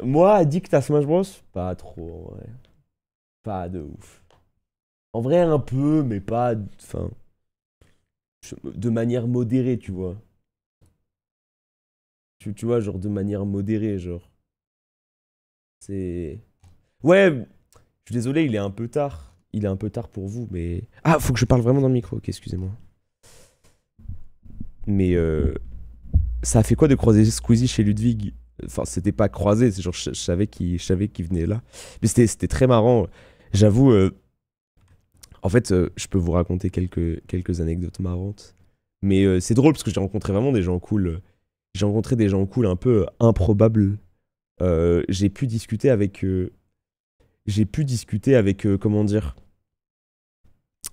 Moi, addict à Smash Bros, pas trop, en vrai. Pas de ouf. En vrai, un peu, mais pas. Enfin, de manière modérée, tu vois. Tu vois, genre de manière modérée, genre. C'est. Ouais, je suis désolé, il est un peu tard. Il est un peu tard pour vous, mais. Ah, faut que je parle vraiment dans le micro, ok, excusez-moi. Mais ça a fait quoi de croiser Squeezie chez Ludwig? Enfin, c'était pas croisé, c'est genre, je savais qu'il venait là. Mais c'était très marrant. J'avoue, en fait, je peux vous raconter quelques anecdotes marrantes. Mais c'est drôle parce que j'ai rencontré vraiment des gens cool. J'ai rencontré des gens cool un peu improbables. J'ai pu discuter avec. J'ai pu discuter avec. Comment dire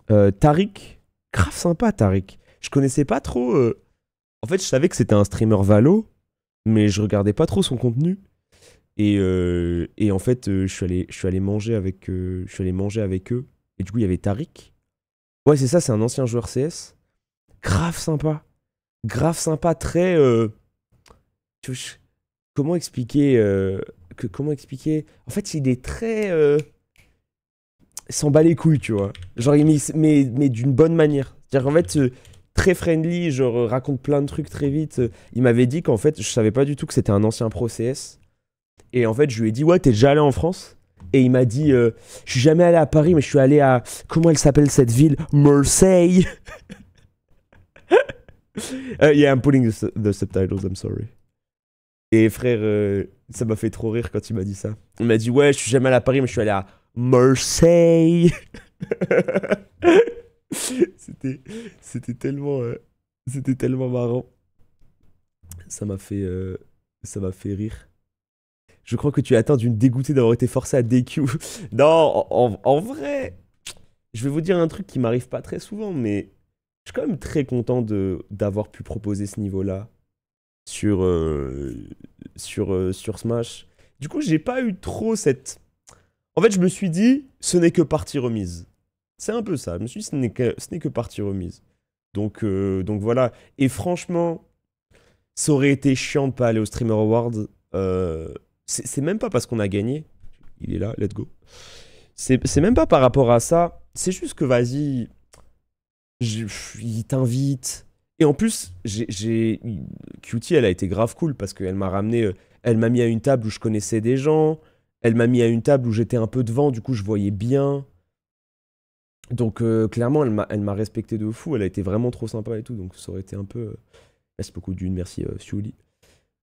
Tariq. Grave sympa, Tariq. Je connaissais pas trop. En fait, je savais que c'était un streamer Valo, mais je regardais pas trop son contenu. Et en fait, je suis allé manger avec, je suis allé manger avec eux. Et du coup, il y avait Tariq. Ouais, c'est ça, c'est un ancien joueur CS. Grave sympa. Grave sympa, très. Tu vois, comment expliquer comment expliquer. En fait, il est très. Il s'en bat les couilles, tu vois. Genre, mais d'une bonne manière. C'est-à-dire qu'en fait, très friendly, genre, raconte plein de trucs très vite. Il m'avait dit qu'en fait, je savais pas du tout que c'était un ancien pro CS. Et en fait, je lui ai dit, ouais, t'es déjà allé en France? Et il m'a dit, je suis jamais allé à Paris, mais je suis allé à. Comment elle s'appelle cette ville? Marseille. Yeah, I'm putting the subtitles, I'm sorry. Et frère, ça m'a fait trop rire quand il m'a dit ça. Il m'a dit, ouais, je suis jamais allé à Paris, mais je suis allé à Marseille. c'était, c'était tellement, c'était tellement marrant. Ça m'a fait, ça m'a fait rire. Je crois que tu es atteint d'une dégoûtée d'avoir été forcé à DQ. Non, en vrai, je vais vous dire un truc qui m'arrive pas très souvent, mais je suis quand même très content d'avoir pu proposer ce niveau-là sur, sur Smash. Du coup, j'ai pas eu trop cette. En fait, je me suis dit, ce n'est que partie remise. C'est un peu ça. Je me suis dit, ce n'est que partie remise. Donc voilà. Et franchement, ça aurait été chiant de pas aller au Streamer Award. C'est même pas parce qu'on a gagné. Il est là, let's go. C'est même pas par rapport à ça. C'est juste que vas-y, j'ai- il t'invite. Et en plus, Cutie, elle a été grave cool parce qu'elle m'a ramené, elle m'a mis à une table où je connaissais des gens. Elle m'a mis à une table où j'étais un peu devant, du coup je voyais bien. Donc clairement, elle m'a respecté de fou. Elle a été vraiment trop sympa et tout. Donc ça aurait été un peu. Merci beaucoup d'une, merci Siouli.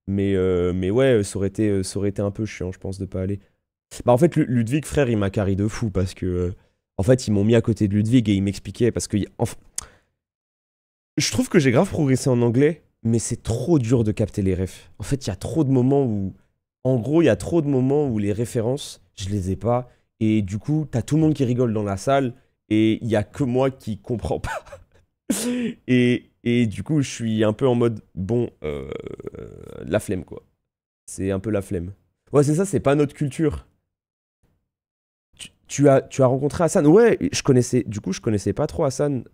Mais ouais, ça aurait été un peu chiant, je pense, de pas aller. Bah en fait, Ludwig, frère, il m'a carré de fou parce que. En fait, ils m'ont mis à côté de Ludwig et ils m'expliquaient parce que. Je trouve que j'ai grave progressé en anglais, mais c'est trop dur de capter les refs. En fait, il y a trop de moments où. En gros, il y a trop de moments où les références, je les ai pas. Et du coup, t'as tout le monde qui rigole dans la salle et il y a que moi qui comprends pas. Et du coup, je suis un peu en mode, bon, la flemme, quoi. C'est un peu la flemme. Ouais, c'est ça, c'est pas notre culture. Tu as rencontré Hassan? Ouais, je connaissais, du coup, je connaissais pas trop Hassan.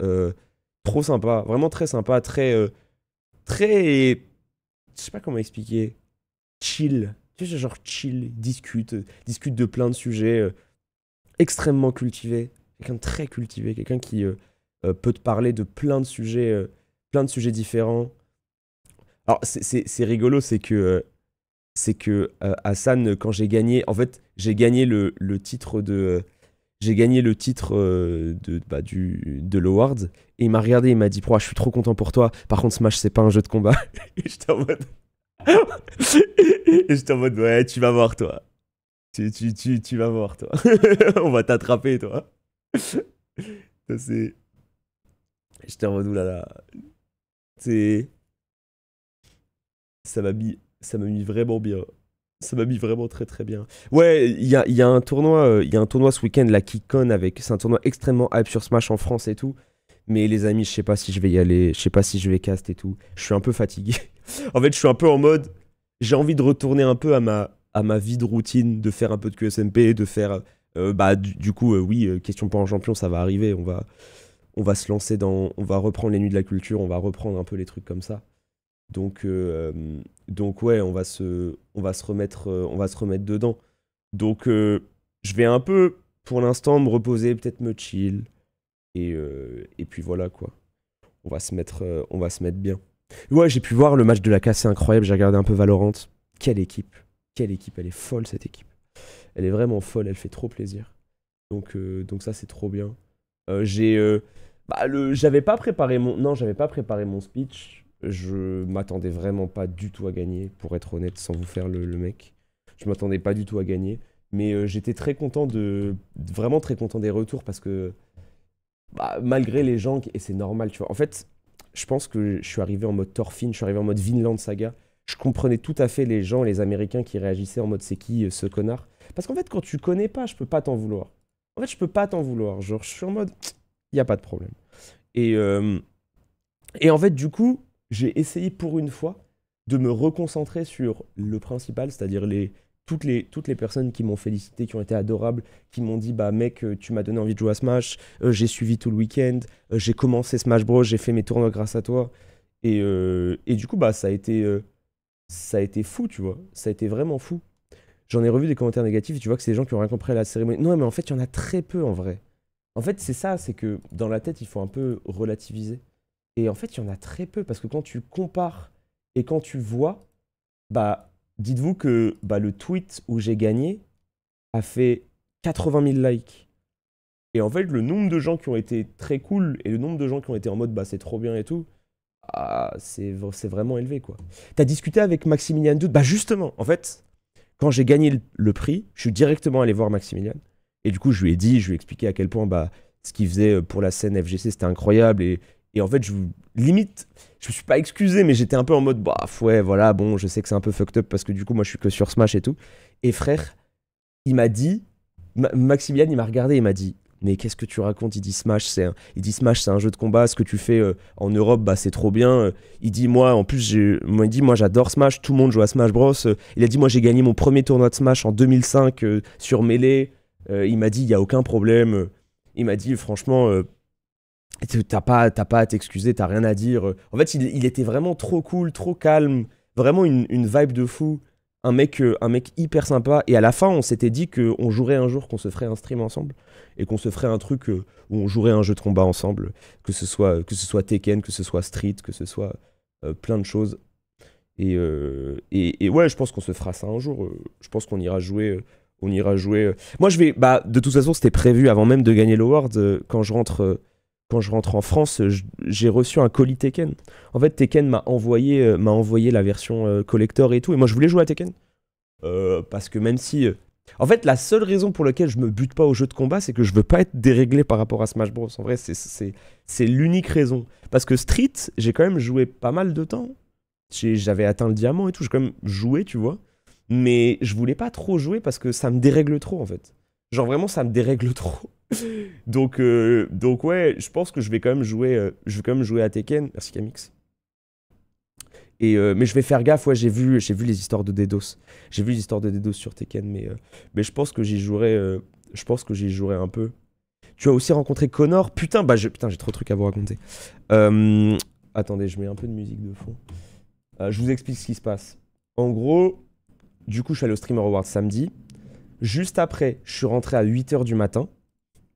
Trop sympa, vraiment très sympa, très, je sais pas comment expliquer, chill. Tu sais, genre chill, discute de plein de sujets, extrêmement cultivé. Quelqu'un de très cultivé, quelqu'un qui peut te parler de plein de sujets différents. Alors, c'est rigolo, c'est que Hassan, quand j'ai gagné, en fait, j'ai gagné le titre de. J'ai gagné le titre de l'award et il m'a regardé, il m'a dit je suis trop content pour toi. Par contre, Smash, c'est pas un jeu de combat. Et j'étais en mode. Et j'étais en mode ouais, tu vas voir, toi. Tu vas voir, toi. On va t'attraper, toi. Ça, c'est. J'étais en mode oulala. C'est. Ça m'a mis vraiment bien. Ça m'a mis vraiment très très bien. Ouais, il y a un tournoi, il y a un tournoi ce week-end là qui conne avec. C'est un tournoi extrêmement hype sur Smash en France et tout. Mais les amis, je sais pas si je vais y aller, je sais pas si je vais cast et tout. Je suis un peu fatigué. En fait, je suis un peu en mode, j'ai envie de retourner un peu à ma vie de routine, de faire un peu de QSMP, de faire, bah du coup, oui, question pas en champion, ça va arriver. On va se lancer dans, on va reprendre les nuits de la culture, on va reprendre un peu les trucs comme ça. Donc, donc ouais, on va se remettre dedans. Donc, je vais un peu, pour l'instant, me reposer, peut-être me chill. Et puis voilà, quoi. On va se mettre bien. Ouais, j'ai pu voir le match de la CAF, c'est incroyable. J'ai regardé un peu Valorant. Quelle équipe. Quelle équipe. Elle est folle, cette équipe. Elle est vraiment folle. Elle fait trop plaisir. Donc ça, c'est trop bien. J'ai... bah, j'avais pas préparé mon... Non, j'avais pas préparé mon speech. Je m'attendais vraiment pas du tout à gagner, pour être honnête, sans vous faire le mec. Je m'attendais pas du tout à gagner. Mais j'étais très content vraiment très content des retours parce que bah, malgré les gens, et c'est normal, tu vois. En fait, je pense que je suis arrivé en mode Thorfinn, je suis arrivé en mode Vinland Saga. Je comprenais tout à fait les gens, les Américains qui réagissaient en mode c'est qui ce connard. Parce qu'en fait, quand tu connais pas, je peux pas t'en vouloir. En fait, je peux pas t'en vouloir. Genre, je suis en mode, il y a pas de problème. Et, euh, et en fait, du coup, j'ai essayé pour une fois de me reconcentrer sur le principal, c'est-à-dire toutes les personnes qui m'ont félicité, qui ont été adorables, qui m'ont dit bah mec, tu m'as donné envie de jouer à Smash, j'ai suivi tout le week-end, j'ai commencé Smash Bros, j'ai fait mes tournois grâce à toi. Et du coup, bah ça a été fou, tu vois. Ça a été vraiment fou. J'en ai revu des commentaires négatifs et tu vois que c'est des gens qui ont rien compris à la cérémonie. Non, mais en fait, il y en a très peu en vrai. En fait, c'est ça, c'est que dans la tête, il faut un peu relativiser. Et en fait, il y en a très peu parce que quand tu compares et quand tu vois, bah, dites-vous que bah, le tweet où j'ai gagné a fait 80 000 likes. Et en fait, le nombre de gens qui ont été très cool et le nombre de gens qui ont été en mode bah c'est trop bien et tout, ah, c'est vraiment élevé quoi. T'as discuté avec Maximilian Doud? Bah justement, en fait, quand j'ai gagné le prix, je suis directement allé voir Maximilian. Et du coup, je lui ai expliqué à quel point bah, ce qu'il faisait pour la scène FGC, c'était incroyable. Et en fait, limite, je me suis pas excusé, mais j'étais un peu en mode, bah ouais, voilà, bon, je sais que c'est un peu fucked up parce que du coup, moi, je suis que sur Smash et tout. Et frère, il m'a dit, Maximilian, il m'a regardé, il m'a dit, mais qu'est-ce que tu racontes? Il dit Smash, c'est un jeu de combat. Ce que tu fais en Europe, bah c'est trop bien. Il dit moi, en plus, il dit moi j'adore Smash. Tout le monde joue à Smash Bros. Il a dit moi j'ai gagné mon premier tournoi de Smash en 2005 sur Melee. Il m'a dit il y a aucun problème. Il m'a dit franchement, t'as pas à t'excuser, t'as rien à dire. En fait, il était vraiment trop cool, trop calme, vraiment une vibe de fou. Un mec hyper sympa. Et à la fin, on s'était dit qu'on jouerait un jour, qu'on se ferait un stream ensemble. Et qu'on se ferait un truc où on jouerait un jeu de combat ensemble. Que ce soit Tekken, que ce soit Street, que ce soit plein de choses. Et ouais, je pense qu'on se fera ça un jour. Je pense qu'on ira jouer. On ira jouer. Moi, je vais. Bah, de toute façon, c'était prévu avant même de gagner l'award. Quand je rentre en France, j'ai reçu un colis Tekken. En fait, Tekken m'a envoyé la version collector et tout. Et moi, je voulais jouer à Tekken. Parce que même si... En fait, la seule raison pour laquelle je me bute pas au jeu de combat, c'est que je veux pas être déréglé par rapport à Smash Bros. En vrai, c'est l'unique raison. Parce que Street, j'ai quand même joué pas mal de temps. J'avais atteint le diamant et tout. J'ai quand même joué, tu vois. Mais je voulais pas trop jouer parce que ça me dérègle trop, en fait. Genre, vraiment, ça me dérègle trop. Donc ouais, je pense que je vais quand même jouer à Tekken. Merci Camix. Mais je vais faire gaffe, ouais, j'ai vu les histoires de DDoS. J'ai vu les histoires de DDoS sur Tekken, mais je pense que je pense que j'y jouerai un peu. Tu as aussi rencontré Connor? Putain, putain, j'ai trop de trucs à vous raconter. Attendez, je mets un peu de musique de fond. Je vous explique ce qui se passe. En gros, du coup, je suis allé au Streamer Awards samedi. Juste après, je suis rentré à 8h du matin.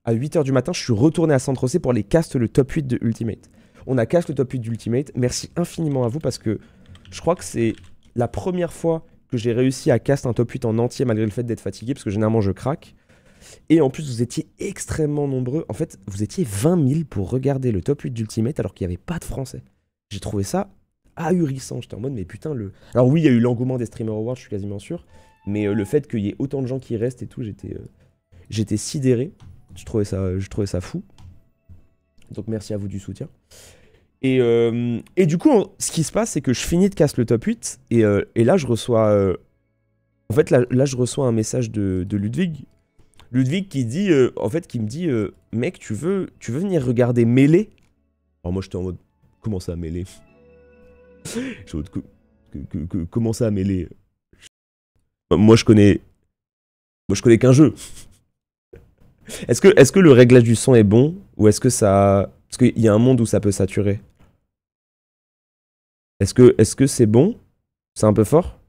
À 8h du matin, je suis retourné à Centre C pour les cast le top 8 de Ultimate. On a cast le top 8 d'Ultimate. Merci infiniment à vous parce que je crois que c'est la première fois que j'ai réussi à cast un top 8 en entier malgré le fait d'être fatigué parce que généralement je craque. Et en plus, vous étiez extrêmement nombreux. En fait, vous étiez 20 000 pour regarder le top 8 d'Ultimate alors qu'il n'y avait pas de français. J'ai trouvé ça ahurissant. J'étais en mode, mais putain, le. Alors oui, il y a eu l'engouement des Streamer Awards, je suis quasiment sûr. Mais le fait qu'il y ait autant de gens qui restent et tout, j'étais sidéré. Je trouvais ça fou. Donc merci à vous du soutien. Et du coup, ce qui se passe, c'est que je finis de casse le top 8. Et là, je reçois. En fait, là, je reçois un message de Ludwig. Ludwig qui dit. En fait, qui me dit mec, tu veux venir regarder Melee? Alors moi, j'étais en mode. Comment ça, Melee? Je suis en mode, comment ça, Melee? Moi, je connais qu'un jeu. Est-ce que le réglage du son est bon? Ou est-ce que ça... Parce qu'il y a un monde où ça peut saturer. Est-ce que c'est bon? C'est un peu fort?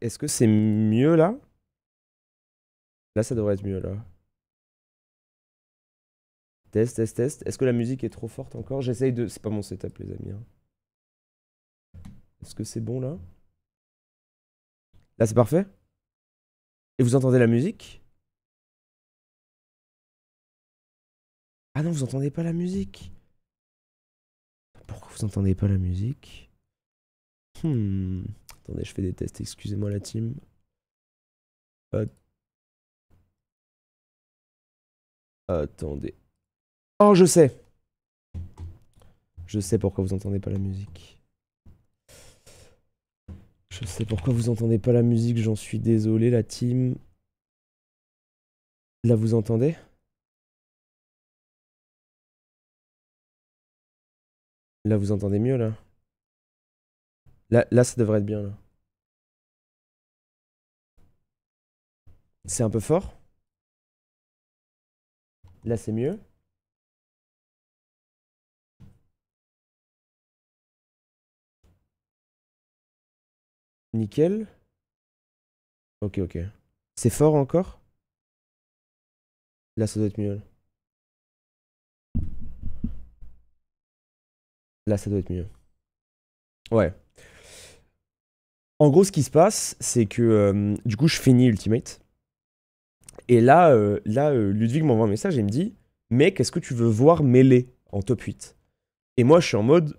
Est-ce que c'est mieux là? Là, ça devrait être mieux là. Test, test, test. Est-ce que la musique est trop forte encore? J'essaye de... C'est pas mon setup, les amis, hein. Est-ce que c'est bon là? Là, c'est parfait? Et vous entendez la musique? Ah non, vous entendez pas la musique. Pourquoi vous entendez pas la musique? Attendez, je fais des tests, excusez-moi la team. Euh, Attendez. Oh, je sais. Je sais pourquoi vous entendez pas la musique. Je sais pourquoi vous entendez pas la musique, j'en suis désolé la team. Là, vous entendez? Là, vous entendez mieux là? Là, ça devrait être bien là. C'est un peu fort? Là, c'est mieux? Nickel. Ok, ok. C'est fort encore? Là, ça doit être mieux. Là, ça doit être mieux. Ouais. En gros, ce qui se passe, c'est que du coup, je finis Ultimate. Et là, Ludwig m'envoie un message et il me dit: Mec, est-ce que tu veux voir Melee en top 8? Et moi, je suis en mode.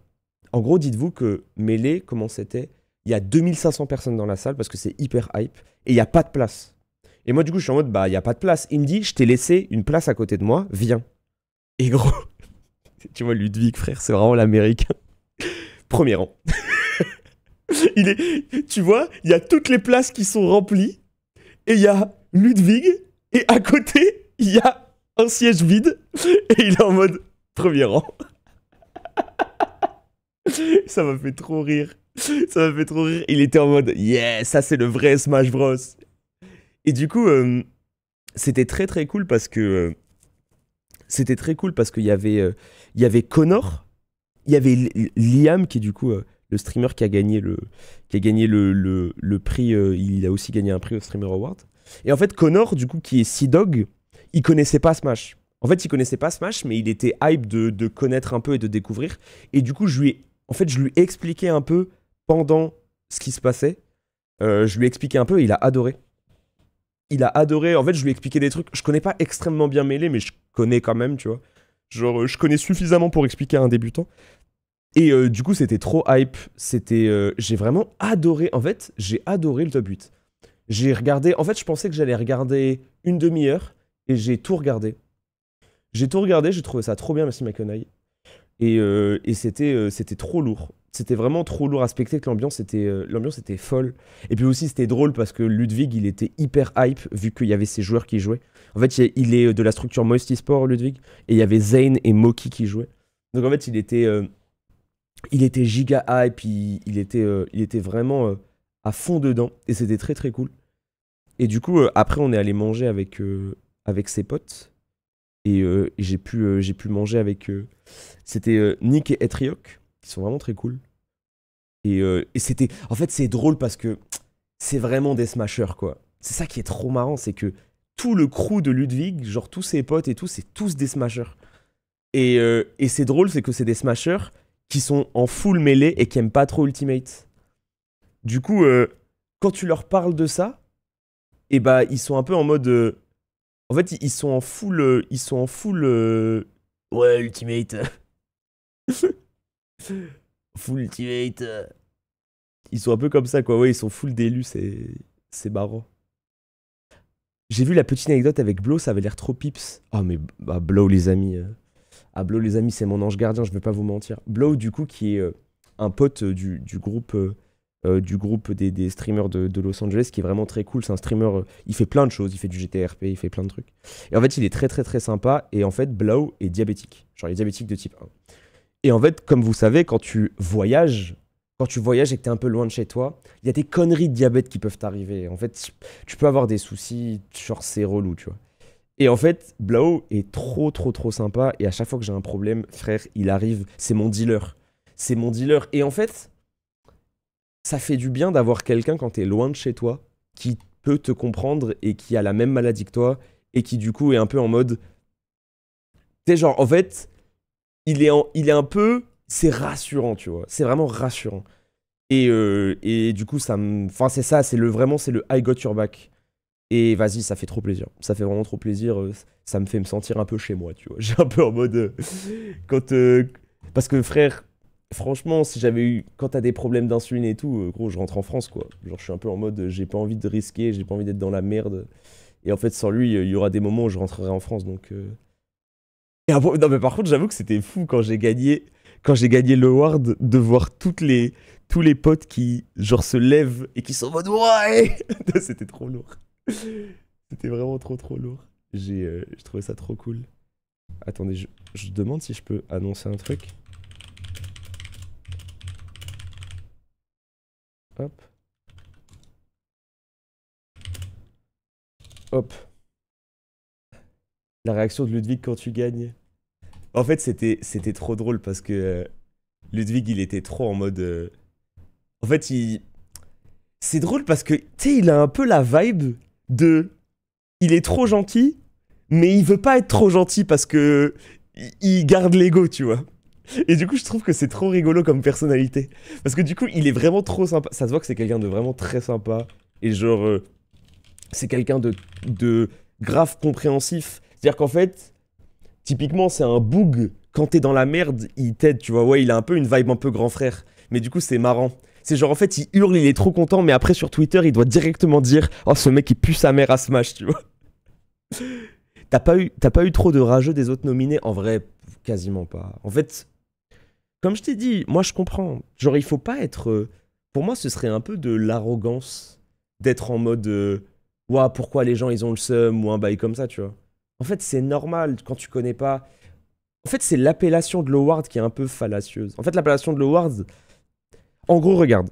En gros, dites-vous que Melee, comment c'était? Il y a 2500 personnes dans la salle parce que c'est hyper hype et il n'y a pas de place. Et moi, du coup, je suis en mode: Bah, il n'y a pas de place. Il me dit: Je t'ai laissé une place à côté de moi, viens. Et gros, tu vois, Ludwig, frère, c'est vraiment l'américain. Premier rang. Tu vois, il y a toutes les places qui sont remplies et il y a Ludwig et à côté, il y a un siège vide et il est en mode premier rang. Ça m'a fait trop rire. Ça m'a fait trop rire. Il était en mode yeah, ça c'est le vrai Smash Bros. Et du coup, c'était très très cool parce que c'était très cool parce qu'il y avait Connor, il y avait Liam qui est du coup le streamer qui a gagné le prix. Il a aussi gagné un prix au Streamer Award. Et en fait, Connor, du coup, qui est Sea Dog, il connaissait pas Smash. En fait, il connaissait pas Smash, mais il était hype de connaître un peu et de découvrir. Et du coup, je lui ai expliqué un peu pendant ce qui se passait. Je lui ai expliqué un peu et il a adoré. Il a adoré. En fait, je lui ai expliqué des trucs. Je connais pas extrêmement bien Melee, mais je connais quand même, tu vois. Genre, je connais suffisamment pour expliquer à un débutant. Et du coup, c'était trop hype. J'ai vraiment adoré. En fait, j'ai adoré le top 8. J'ai regardé. En fait, je pensais que j'allais regarder une demi-heure et j'ai tout regardé. J'ai tout regardé, j'ai trouvé ça trop bien, merci McConaughey. Et c'était trop lourd. C'était vraiment trop lourd à spectacle. L'ambiance était folle. Et puis aussi, c'était drôle parce que Ludwig, il était hyper hype vu qu'il y avait ses joueurs qui jouaient. En fait, il est de la structure Moisty Sport, Ludwig. Et il y avait Zane et Moki qui jouaient. Donc en fait, il était giga hype. Il était vraiment à fond dedans. Et c'était très très cool. Et du coup, après, on est allé manger avec ses potes. Et j'ai pu manger avec. C'était Nick et Etriok, qui sont vraiment très cool. Et c'était. En fait, c'est drôle parce que c'est vraiment des smashers, quoi. C'est ça qui est trop marrant, c'est que tout le crew de Ludwig, genre tous ses potes et tout, c'est tous des smashers. Et c'est drôle, c'est que c'est des smashers qui sont en full mêlée et qui aiment pas trop Ultimate. Du coup, quand tu leur parles de ça, et bah, ils sont un peu en mode. En fait, ils sont en full. Ils sont en full. Ouais, Ultimate. Full Ultimate. Ils sont un peu comme ça, quoi. Ouais, ils sont full d'élus, c'est marrant. J'ai vu la petite anecdote avec Blow, ça avait l'air trop pips. Ah, mais bah, Blow, les amis. Ah, Blow, les amis, c'est mon ange gardien, je vais pas vous mentir. Blow, du coup, qui est un pote du groupe des streamers de Los Angeles, qui est vraiment très cool. C'est un streamer, il fait plein de choses, il fait du GTRP, il fait plein de trucs. Et en fait, il est très très très sympa. Et en fait, Blow est diabétique. Genre, il est diabétique de type 1. Et en fait, comme vous savez, quand tu voyages et que tu es un peu loin de chez toi, il y a des conneries de diabète qui peuvent t'arriver. En fait, tu peux avoir des soucis, genre c'est relou, tu vois. Et en fait, Blao est trop, trop, trop sympa. Et à chaque fois que j'ai un problème, frère, il arrive. C'est mon dealer. C'est mon dealer. Et en fait, ça fait du bien d'avoir quelqu'un quand t'es loin de chez toi qui peut te comprendre et qui a la même maladie que toi et qui, du coup, est un peu en mode. Tu sais, genre, en fait, il est un peu. C'est rassurant, tu vois. C'est vraiment rassurant. Et du coup, ça me. Enfin, c'est ça. Vraiment, c'est le I got your back. Et vas-y, ça fait trop plaisir. Ça fait vraiment trop plaisir. Ça me fait me sentir un peu chez moi, tu vois. J'ai un peu en mode. Quand. Parce que frère, franchement, si j'avais eu. Quand t'as des problèmes d'insuline et tout, gros, je rentre en France, quoi. Genre, je suis un peu en mode. J'ai pas envie de risquer, j'ai pas envie d'être dans la merde. Et en fait, sans lui, il y aura des moments où je rentrerai en France, donc. Et après, non, mais par contre, j'avoue que c'était fou quand j'ai gagné. Quand j'ai gagné le award, de voir tous les potes qui, genre, se lèvent et qui sont en mode. Ouais. C'était trop lourd. C'était vraiment trop trop lourd. J'ai trouvé ça trop cool. Attendez, je demande si je peux annoncer un truc. Hop. Hop. La réaction de Ludwig quand tu gagnes. En fait, c'était trop drôle parce que Ludwig, il était trop en mode. En fait, c'est drôle parce que, tu sais, il a un peu la vibe de. Il est trop gentil, mais il veut pas être trop gentil parce que il garde l'ego, tu vois. Et du coup, je trouve que c'est trop rigolo comme personnalité. Parce que du coup, il est vraiment trop sympa. Ça se voit que c'est quelqu'un de vraiment très sympa. Et genre, c'est quelqu'un de grave compréhensif. C'est-à-dire qu'en fait, typiquement, c'est un boug. Quand t'es dans la merde, il t'aide, tu vois. Ouais, il a un peu une vibe un peu grand frère. Mais du coup, c'est marrant. C'est genre, en fait, il hurle, il est trop content, mais après, sur Twitter, il doit directement dire « Oh, ce mec, il pue sa mère à Smash », tu vois. T'as pas eu trop de rageux des autres nominés? En vrai, quasiment pas. En fait, comme je t'ai dit, moi, je comprends. Genre, il faut pas être... Pour moi, ce serait un peu de l'arrogance d'être en mode ouah, pourquoi les gens, ils ont le seum ou un bail comme ça, tu vois. En fait, c'est normal quand tu connais pas... En fait, c'est l'appellation de l'award qui est un peu fallacieuse. En fait, l'appellation de l'award... En gros, regarde.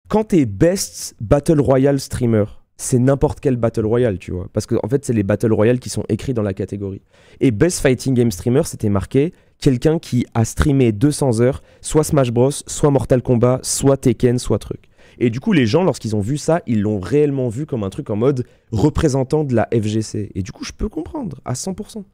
Quand t'es Best Battle Royale Streamer, c'est n'importe quel Battle Royale, tu vois. Parce que, en fait, c'est les Battle Royale qui sont écrits dans la catégorie. Et Best Fighting Game Streamer, c'était marqué quelqu'un qui a streamé 200 heures, soit Smash Bros, soit Mortal Kombat, soit Tekken, soit truc. Et du coup, les gens, lorsqu'ils ont vu ça, ils l'ont réellement vu comme un truc en mode représentant de la FGC. Et du coup, je peux comprendre à 100%.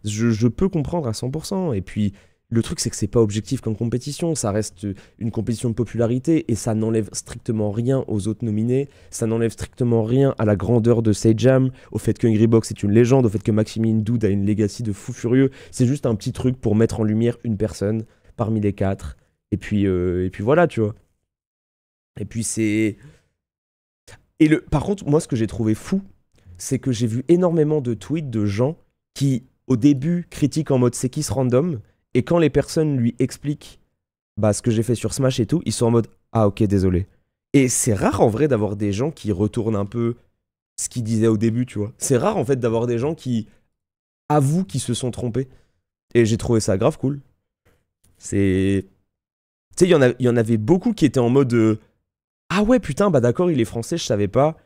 Je peux comprendre à 100%. Et puis, le truc, c'est que c'est pas objectif comme compétition. Ça reste une compétition de popularité et ça n'enlève strictement rien aux autres nominés. Ça n'enlève strictement rien à la grandeur de Sejam, au fait que Hungrybox est une légende, au fait que Maximilian Dood a une legacy de fou furieux. C'est juste un petit truc pour mettre en lumière une personne parmi les quatre. Et puis voilà, tu vois. Et puis c'est... Par contre, moi, ce que j'ai trouvé fou, c'est que j'ai vu énormément de tweets de gens qui, au début, critiquent en mode c'est qui ce random, et quand les personnes lui expliquent bah, ce que j'ai fait sur Smash et tout, ils sont en mode ah ok, désolé. Et c'est rare en vrai d'avoir des gens qui retournent un peu ce qu'ils disaient au début, tu vois. C'est rare en fait d'avoir des gens qui avouent qu'ils se sont trompés. Et j'ai trouvé ça grave cool. C'est... Tu sais, il y en avait beaucoup qui étaient en mode ah ouais, putain, bah d'accord, il est français, je savais pas.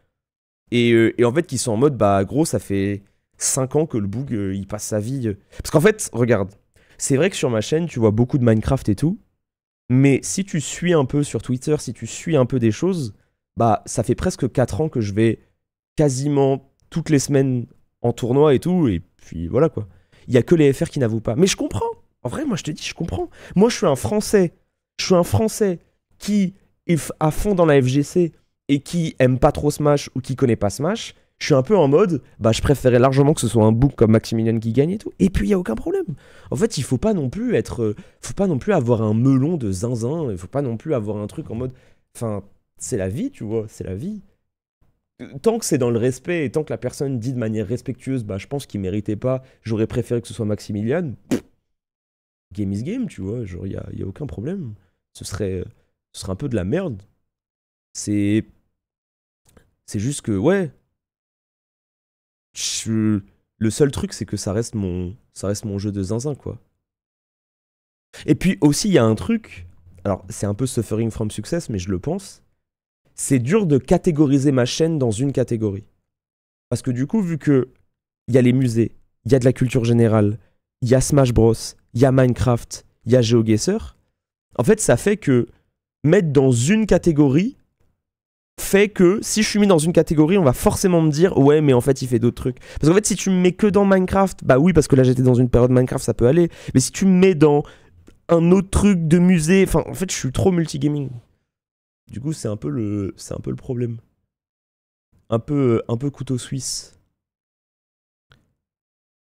Et en fait, qui sont en mode bah gros, ça fait 5 ans que le boug, il passe sa vie. Parce qu'en fait, regarde, c'est vrai que sur ma chaîne, tu vois beaucoup de Minecraft et tout. Mais si tu suis un peu sur Twitter, si tu suis un peu des choses, bah ça fait presque 4 ans que je vais quasiment toutes les semaines en tournoi et tout. Et puis voilà quoi. Il y a que les FR qui n'avouent pas. Mais je comprends. En vrai, moi je te dis, je comprends. Moi je suis un Français. Je suis un Français qui est à fond dans la FGC et qui aime pas trop Smash ou qui connaît pas Smash. Je suis un peu en mode, bah je préférais largement que ce soit un book comme Maximilian qui gagne et tout. Et puis il y a aucun problème. En fait, il faut pas non plus être, faut pas non plus avoir un melon de zinzin. Il faut pas non plus avoir un truc en mode, enfin, c'est la vie, tu vois, c'est la vie. Tant que c'est dans le respect et tant que la personne dit de manière respectueuse, bah je pense qu'il méritait pas. J'aurais préféré que ce soit Maximilian. Game is game, tu vois. Genre y a aucun problème. Ce serait un peu de la merde. C'est juste que ouais. Le seul truc, c'est que ça reste mon jeu de zinzin, quoi. Et puis aussi, il y a un truc, alors c'est un peu suffering from success, mais je le pense, c'est dur de catégoriser ma chaîne dans une catégorie. Parce que du coup, vu que il y a les musées, il y a de la culture générale, il y a Smash Bros, il y a Minecraft, il y a GeoGuessr. En fait, ça fait que mettre dans une catégorie fait que si je suis mis dans une catégorie, on va forcément me dire ouais, mais en fait, il fait d'autres trucs. Parce qu'en fait, si tu me mets que dans Minecraft, bah oui, parce que là, j'étais dans une période Minecraft, ça peut aller. Mais si tu me mets dans un autre truc de musée, enfin, en fait, je suis trop multigaming. Du coup, c'est un peu le problème. Un peu couteau suisse.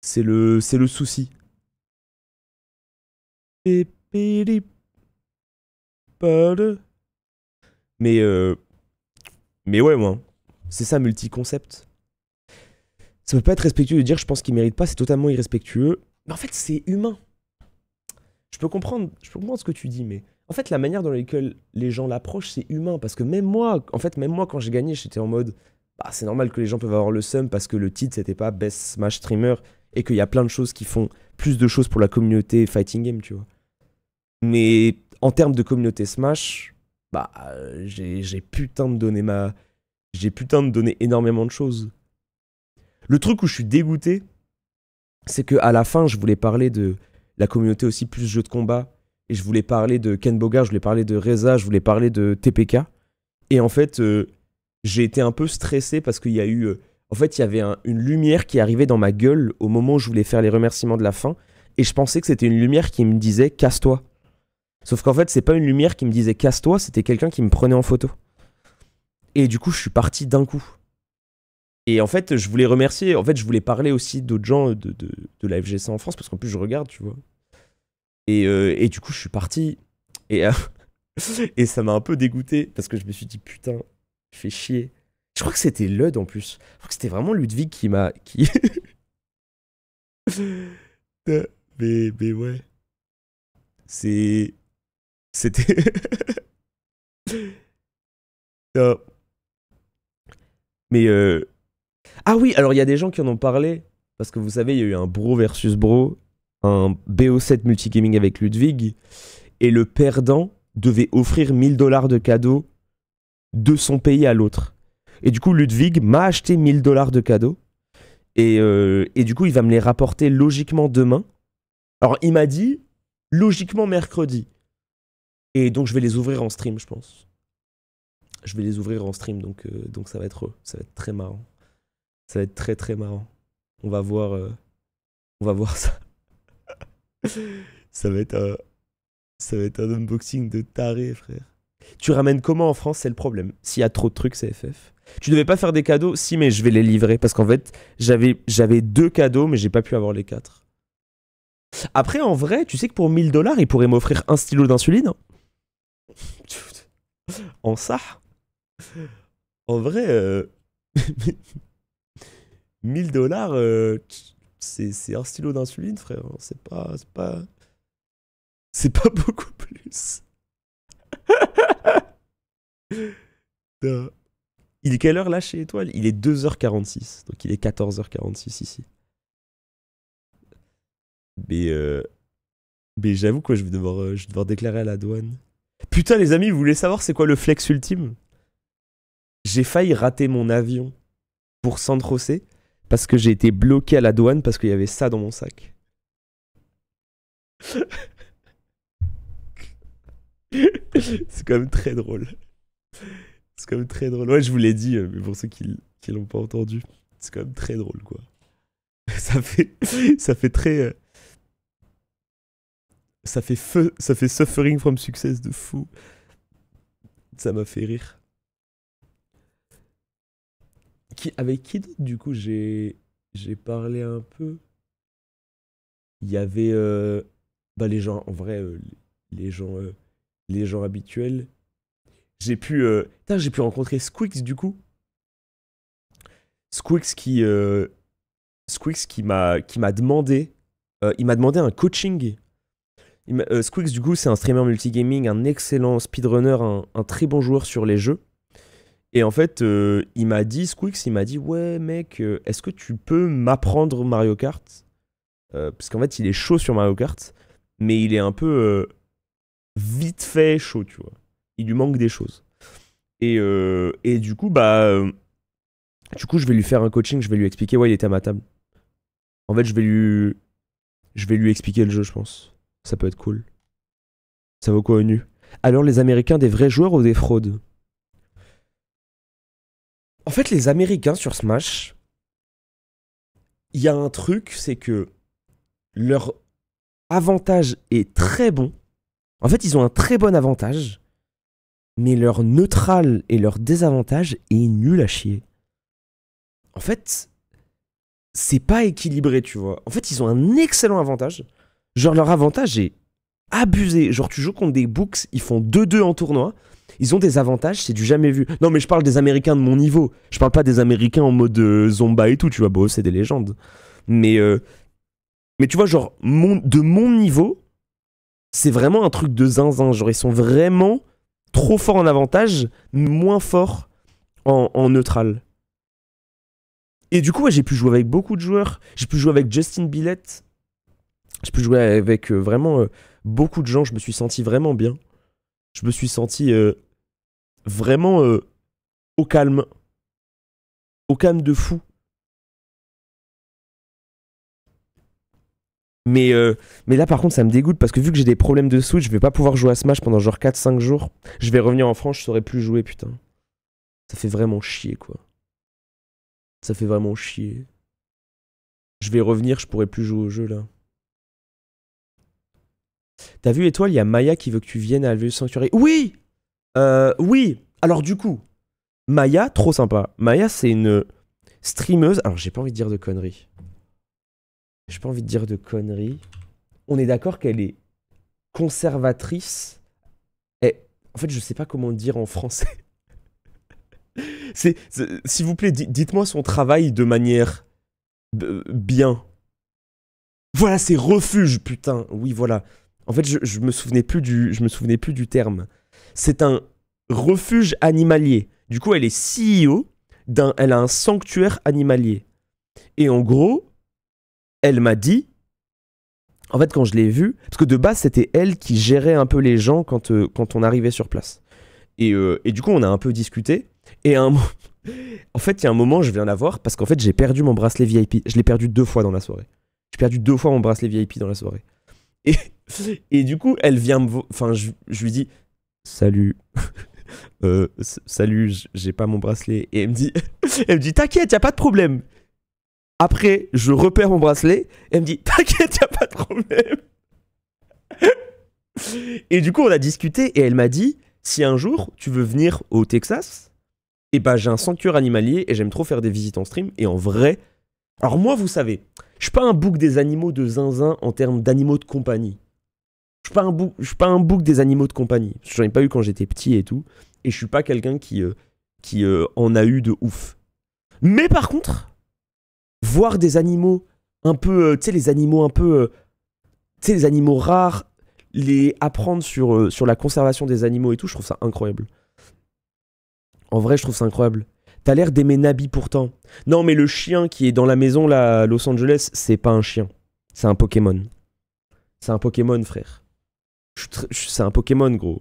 C'est le souci. Mais ouais, moi, c'est ça, multi-concept. Ça peut pas être respectueux de dire je pense qu'il mérite pas, c'est totalement irrespectueux. Mais en fait, c'est humain. Je peux comprendre ce que tu dis, mais en fait, la manière dans laquelle les gens l'approchent, c'est humain. Parce que même moi, quand j'ai gagné, j'étais en mode bah, c'est normal que les gens peuvent avoir le seum parce que le titre, c'était pas Best Smash Streamer et qu'il y a plein de choses qui font plus de choses pour la communauté fighting game, tu vois. Mais en termes de communauté Smash, bah, j'ai putain de donné énormément de choses. Le truc où je suis dégoûté, c'est qu'à la fin, je voulais parler de la communauté aussi plus jeux de combat. Et je voulais parler de Ken Bogard, je voulais parler de Reza, je voulais parler de TPK. Et en fait, j'ai été un peu stressé parce qu'il y a eu... en fait, il y avait une lumière qui arrivait dans ma gueule au moment où je voulais faire les remerciements de la fin. Et je pensais que c'était une lumière qui me disait « casse-toi ». Sauf qu'en fait, c'est pas une lumière qui me disait « casse-toi », c'était quelqu'un qui me prenait en photo. Et du coup, je suis parti d'un coup. Et en fait, je voulais remercier, en fait, je voulais parler aussi d'autres gens de la FGC en France, parce qu'en plus, je regarde, tu vois. Et du coup, je suis parti. Et, et ça m'a un peu dégoûté, parce que je me suis dit, putain, je fais chier. Je crois que c'était Lud en plus. Je crois que c'était vraiment Ludwig qui m'a... mais ouais. C'était... Mais ah oui, alors il y a des gens qui en ont parlé, parce que vous savez, il y a eu un bro versus bro, un BO7 multigaming avec Ludwig, et le perdant devait offrir 1000 $ de cadeaux de son pays à l'autre. Et du coup, Ludwig m'a acheté 1000 $ de cadeaux, et du coup, il va me les rapporter logiquement demain. Alors, il m'a dit, logiquement mercredi. Et donc, je vais les ouvrir en stream, je pense. Je vais les ouvrir en stream, donc ça va être très marrant. Ça va être très très marrant. On va voir ça. ça va être un unboxing de taré, frère. Tu ramènes comment en France, c'est le problème. S'il y a trop de trucs, c'est FF. Tu devais pas faire des cadeaux? Si, mais je vais les livrer parce qu'en fait, j'avais 2 cadeaux, mais j'ai pas pu avoir les 4. Après, en vrai, tu sais que pour 1000 $, il pourrait m'offrir un stylo d'insuline. Hein. En ça. En vrai, 1000 $, c'est un stylo d'insuline, frère. C'est pas beaucoup plus. Il est quelle heure là chez Étoile? Il est 2h46, donc il est 14h46 ici. Mais j'avoue que je vais devoir déclarer à la douane. Putain les amis, vous voulez savoir c'est quoi le flex ultime? J'ai failli rater mon avion pour San José parce que j'ai été bloqué à la douane parce qu'il y avait ça dans mon sac. C'est quand même très drôle. C'est quand même très drôle. Ouais, je vous l'ai dit, mais pour ceux qui l'ont pas entendu, c'est quand même très drôle, quoi. Ça fait très... ça fait suffering from success de fou. Ça m'a fait rire. Avec qui d'autre, du coup, j'ai parlé un peu. Il y avait bah, les gens, en vrai, les gens habituels. J'ai pu rencontrer Squix, du coup. Squix qui m'a demandé il m'a demandé un coaching. Squix, du coup, c'est un streamer multigaming, un excellent speedrunner, un très bon joueur sur les jeux. Et en fait, Squix, il m'a dit, ouais, mec, est-ce que tu peux m'apprendre Mario Kart? Parce qu'en fait, il est chaud sur Mario Kart, mais il est un peu vite fait chaud, tu vois. Il lui manque des choses. Et du coup, je vais lui faire un coaching, je vais lui expliquer, ouais, il était à ma table. En fait, je vais lui expliquer le jeu, je pense. Ça peut être cool. Ça vaut quoi ONU? Alors, les Américains, des vrais joueurs ou des fraudes? En fait, les Américains sur Smash, il y a un truc, c'est que leur avantage est très bon. En fait, ils ont un très bon avantage, mais leur neutral et leur désavantage est nul à chier. En fait, c'est pas équilibré, tu vois. En fait, ils ont un excellent avantage. Genre, leur avantage est abusé. Genre, tu joues contre des books, ils font 2-2 en tournoi. Ils ont des avantages, c'est du jamais vu. Non, mais je parle des Américains de mon niveau. Je parle pas des Américains en mode Zomba et tout, tu vois. Bon, c'est des légendes. Mais tu vois, genre, de mon niveau, c'est vraiment un truc de zinzin. Genre, ils sont vraiment trop forts en avantage, moins forts en neutral. Et du coup, ouais, j'ai pu jouer avec beaucoup de joueurs. J'ai pu jouer avec Justin Billett. J'ai pu jouer avec vraiment beaucoup de gens. Je me suis senti vraiment bien. Je me suis senti vraiment au calme. Au calme de fou. Mais là, par contre, ça me dégoûte parce que vu que j'ai des problèmes de Switch, je vais pas pouvoir jouer à Smash pendant genre 4-5 jours. Je vais revenir en France, je saurais plus jouer, putain. Ça fait vraiment chier, quoi. Ça fait vraiment chier. Je vais revenir, je pourrai plus jouer au jeu, là. T'as vu, Étoile, il y a Maya qui veut que tu viennes à Alveus Sanctuary. Oui! Oui! Alors, du coup, Maya, trop sympa. Maya, c'est une streameuse. Alors, j'ai pas envie de dire de conneries. J'ai pas envie de dire de conneries. On est d'accord qu'elle est conservatrice. Et, en fait, je sais pas comment le dire en français. S'il vous plaît, dites-moi son travail de manière bien. Voilà, c'est refuge, putain. Oui, voilà. En fait, je me souvenais plus du terme. C'est un refuge animalier. Du coup, elle est CEO elle a un sanctuaire animalier. Et en gros, elle m'a dit, en fait, quand je l'ai vue, parce que de base, c'était elle qui gérait un peu les gens quand on arrivait sur place. Et du coup, on a un peu discuté. Et en fait, il y a un moment, je viens la voir parce qu'en fait, j'ai perdu mon bracelet VIP. Je l'ai perdu 2 fois dans la soirée. J'ai perdu 2 fois mon bracelet VIP dans la soirée. Et du coup, elle vient me... Enfin, je lui dis... Salut. Salut, j'ai pas mon bracelet. Et elle me dit, t'inquiète, y a pas de problème. Après, je repère mon bracelet. Elle me dit, t'inquiète, y a pas de problème. Et du coup, on a discuté et elle m'a dit, si un jour, tu veux venir au Texas, et bah j'ai un sanctuaire animalier et j'aime trop faire des visites en stream. Et en vrai... Alors moi, vous savez, je suis pas un bouc des animaux de zinzin en termes d'animaux de compagnie. Je suis pas un bouc des animaux de compagnie. J'en ai pas eu quand j'étais petit et tout. Et je suis pas quelqu'un qui en a eu de ouf. Mais par contre, voir des animaux un peu... tu sais, les animaux un peu... tu sais, les animaux rares, les apprendre sur la conservation des animaux et tout, je trouve ça incroyable. En vrai, je trouve ça incroyable. T'as l'air d'aimer Nabi pourtant. Non, mais le chien qui est dans la maison là à Los Angeles, c'est pas un chien. C'est un Pokémon. C'est un Pokémon, frère. C'est un Pokémon, gros.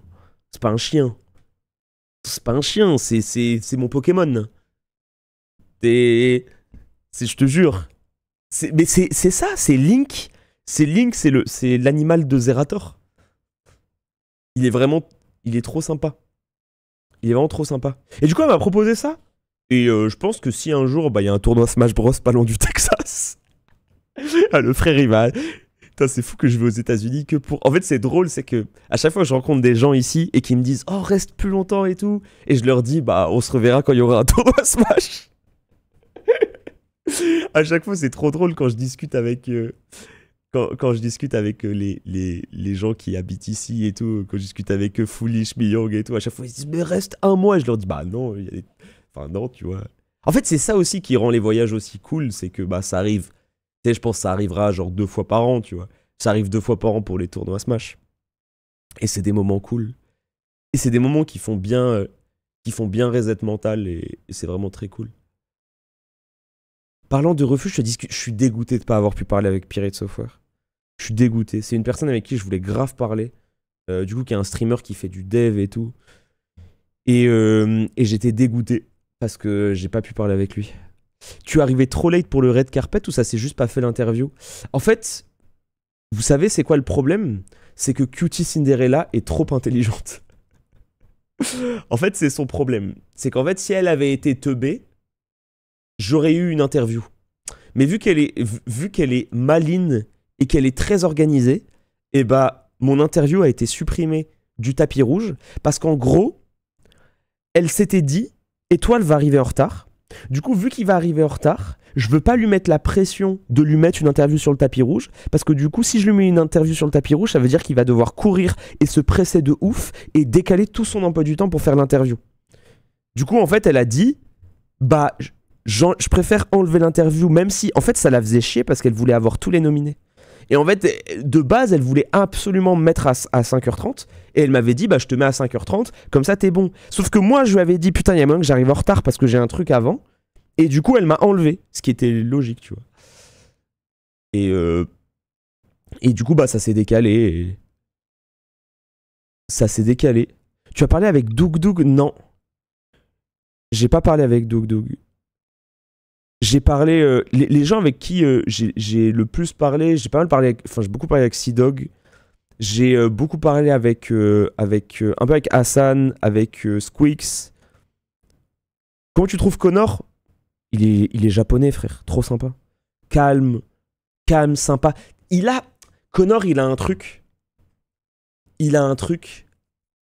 C'est pas un chien. C'est pas un chien, c'est mon Pokémon. Je te jure. Mais c'est ça, c'est Link. C'est Link, c'est l'animal de Zerator. Il est trop sympa. Il est vraiment trop sympa. Et du coup, elle m'a proposé ça. Et je pense que si un jour, bah, y a un tournoi Smash Bros pas loin du Texas. Ah, le frère, il va... Putain, c'est fou que je vais aux États-Unis que pour... En fait, c'est drôle, c'est que à chaque fois que je rencontre des gens ici et qui me disent « Oh, reste plus longtemps et tout », et je leur dis « Bah, on se reverra quand il y aura un tournoi Smash ». À chaque fois, c'est trop drôle quand je discute avec... Quand je discute avec les gens qui habitent ici et tout, quand je discute avec Foolish, Miyong et tout, à chaque fois ils se disent mais reste un mois, et je leur dis bah non, enfin non, tu vois. En fait, c'est ça aussi qui rend les voyages aussi cool, c'est que bah ça arrive, tu sais, je pense que ça arrivera genre 2 fois par an, tu vois. Ça arrive 2 fois par an pour les tournois Smash. Et c'est des moments cool. Et c'est des moments qui font bien reset mental et c'est vraiment très cool. Parlant de refuge, je suis dégoûté de ne pas avoir pu parler avec Pirate Software. Je suis dégoûté. C'est une personne avec qui je voulais grave parler. Du coup, qui est un streamer qui fait du dev et tout. Et j'étais dégoûté parce que j'ai pas pu parler avec lui. Tu es arrivé trop late pour le red carpet ou ça s'est juste pas fait l'interview? En fait, vous savez c'est quoi le problème? C'est que Cutie Cinderella est trop intelligente. En fait, c'est son problème. C'est qu'en fait, si elle avait été teubée, j'aurais eu une interview. Mais vu qu'elle est maligne et qu'elle est très organisée, eh bah, mon interview a été supprimée du tapis rouge parce qu'en gros, elle s'était dit Étoile va arriver en retard. Du coup, vu qu'il va arriver en retard, je veux pas lui mettre la pression de lui mettre une interview sur le tapis rouge parce que du coup, si je lui mets une interview sur le tapis rouge, ça veut dire qu'il va devoir courir et se presser de ouf et décaler tout son emploi du temps pour faire l'interview. Du coup, en fait, elle a dit bah, je préfère enlever l'interview, même si, en fait, ça la faisait chier parce qu'elle voulait avoir tous les nominés. Et en fait, de base, elle voulait absolument me mettre à 5h30. Et elle m'avait dit, bah, je te mets à 5h30, comme ça, t'es bon. Sauf que moi, je lui avais dit, putain, il y a moyen que j'arrive en retard parce que j'ai un truc avant. Et du coup, elle m'a enlevé, ce qui était logique, tu vois. Et du coup, bah, ça s'est décalé. Ça s'est décalé. Tu as parlé avec Doug Doug? Non. J'ai pas parlé avec Doug Doug. J'ai parlé... les gens avec qui j'ai le plus parlé, j'ai pas mal parlé avec... Enfin, j'ai beaucoup parlé avec Sea-Dog. J'ai beaucoup parlé avec... un peu avec Hassan, avec Squeaks. Comment tu trouves Connor? Il est japonais, frère. Trop sympa. Calme, sympa. Connor, il a un truc.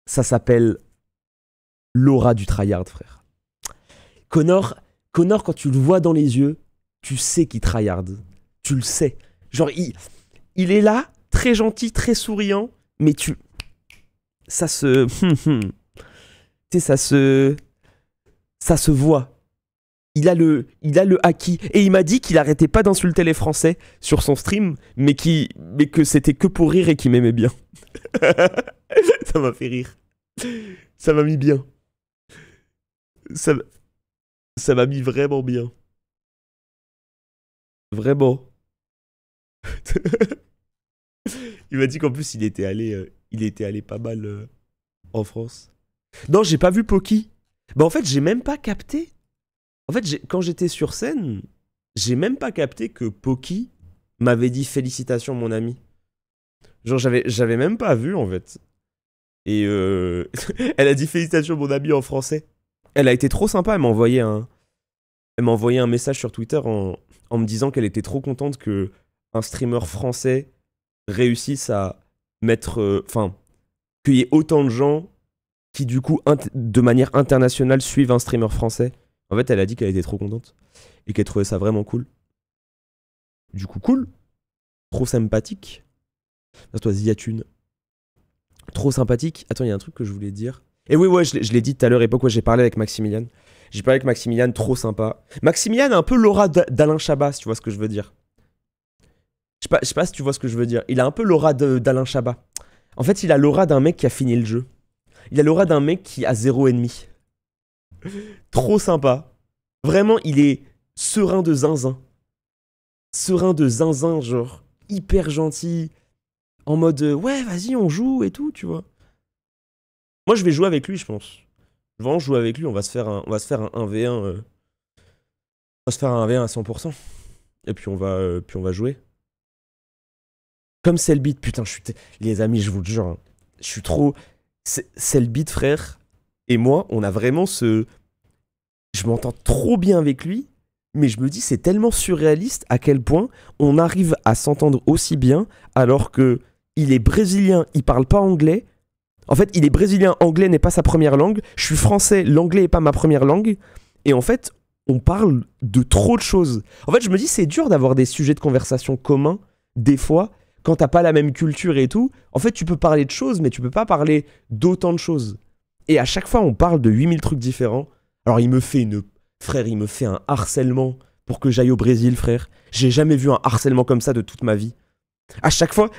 Ça s'appelle l'aura du tryhard, frère. Connor, quand tu le vois dans les yeux, tu sais qu'il tryhard. Tu le sais. Genre, il est là, très gentil, très souriant, mais ça se... tu sais, ça se voit. Il a le haki. Et il m'a dit qu'il arrêtait pas d'insulter les Français sur son stream, mais que c'était que pour rire et qu'il m'aimait bien. Ça m'a fait rire. Ça m'a mis bien. Ça m'a mis vraiment bien. Vraiment. Il m'a dit qu'en plus, il était allé pas mal en France. Non, j'ai pas vu Poki. Bah en fait, j'ai même pas capté. En fait, quand j'étais sur scène, j'ai même pas capté que Poki m'avait dit félicitations mon ami. Genre j'avais même pas vu en fait. Et elle a dit félicitations mon ami en français. Elle a été trop sympa, elle m'a envoyé un message sur Twitter en me disant qu'elle était trop contente que un streamer français réussisse à mettre... Enfin, qu'il y ait autant de gens qui du coup, de manière internationale, suivent un streamer français. En fait, elle a dit qu'elle était trop contente et qu'elle trouvait ça vraiment cool. Du coup, cool. Trop sympathique. Toi, Ziatune. Trop sympathique. Attends, il y a un truc que je voulais dire. Et oui, ouais, je l'ai dit tout à l'heure, époque où j'ai parlé avec Maximilian. J'ai parlé avec Maximilian, trop sympa. Maximilian a un peu l'aura d'Alain Chabat, si tu vois ce que je veux dire. Je sais pas si tu vois ce que je veux dire. Il a un peu l'aura d'Alain Chabat. En fait, il a l'aura d'un mec qui a fini le jeu. Il a l'aura d'un mec qui a 0 ennemi. Trop sympa. Vraiment, il est serein de zinzin. Serein de zinzin, genre. Hyper gentil. En mode, ouais, vas-y, on joue et tout, tu vois. Moi, je vais jouer avec lui, je pense. Je vais vraiment jouer avec lui. On va se faire un 1v1. On va se faire un 1v1 à 100%. Et puis on va jouer. Comme Cellbit, putain, les amis, je vous le jure. Hein, je suis trop... Cellbit, frère, et moi, on a vraiment ce... Je m'entends trop bien avec lui, mais je me dis, c'est tellement surréaliste à quel point on arrive à s'entendre aussi bien alors que il est brésilien, il parle pas anglais. En fait, il est brésilien, anglais n'est pas sa première langue. Je suis français, l'anglais n'est pas ma première langue. Et en fait, on parle de trop de choses. En fait, je me dis, c'est dur d'avoir des sujets de conversation communs, des fois, quand t'as pas la même culture et tout. En fait, tu peux parler de choses, mais tu peux pas parler d'autant de choses. Et à chaque fois, on parle de 8000 trucs différents. Alors, il me fait un harcèlement pour que j'aille au Brésil, frère. J'ai jamais vu un harcèlement comme ça de toute ma vie. À chaque fois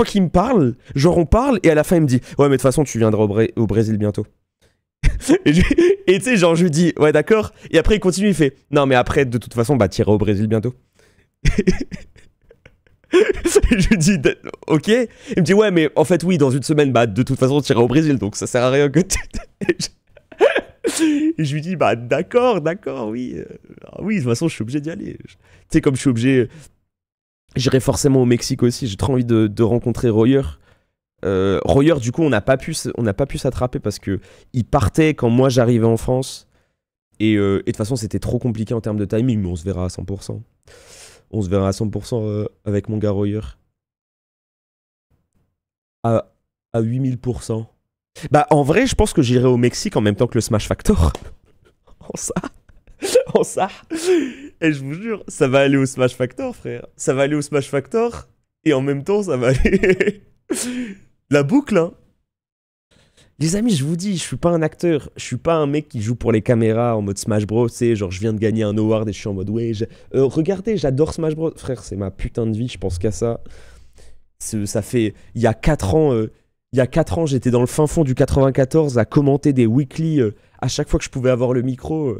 qu'il me parle, genre on parle, et à la fin, il me dit « Ouais, mais de toute façon, tu viendras au Brésil bientôt. » Et tu sais, genre, je lui dis « Ouais, d'accord. » Et après, il continue, il fait « Non, mais après, de toute façon, bah, t'iras au Brésil bientôt. » Je lui dis « Ok. » Il me dit « Ouais, mais en fait, oui, dans une semaine, bah, de toute façon, t'iras au Brésil, donc ça sert à rien que tu... » Et je lui dis, bah d'accord, oui. Oui, de toute façon, je suis obligé d'y aller. Tu sais, comme je suis obligé, j'irai forcément au Mexique aussi. J'ai trop envie de rencontrer Royer. Royer, du coup, on n'a pas pu s'attraper parce que il partait quand moi j'arrivais en France. Et de toute façon, c'était trop compliqué en termes de timing, mais on se verra à 100%. On se verra à 100% avec mon gars Royer. À 8000%. Bah, en vrai, je pense que j'irai au Mexique en même temps que le Smash Factor. En ça. En ça. Et je vous jure, ça va aller au Smash Factor, frère. Ça va aller au Smash Factor. Et en même temps, ça va aller. La boucle, hein. Les amis, je vous dis, je suis pas un acteur. Je suis pas un mec qui joue pour les caméras en mode Smash Bros. Tu sais, genre, je viens de gagner un award et je suis en mode, ouais, regardez, j'adore Smash Bros. Frère, c'est ma putain de vie, je pense qu'à ça. Ça fait. Il y a 4 ans. Il y a 4 ans, j'étais dans le fin fond du 94 à commenter des weekly à chaque fois que je pouvais avoir le micro.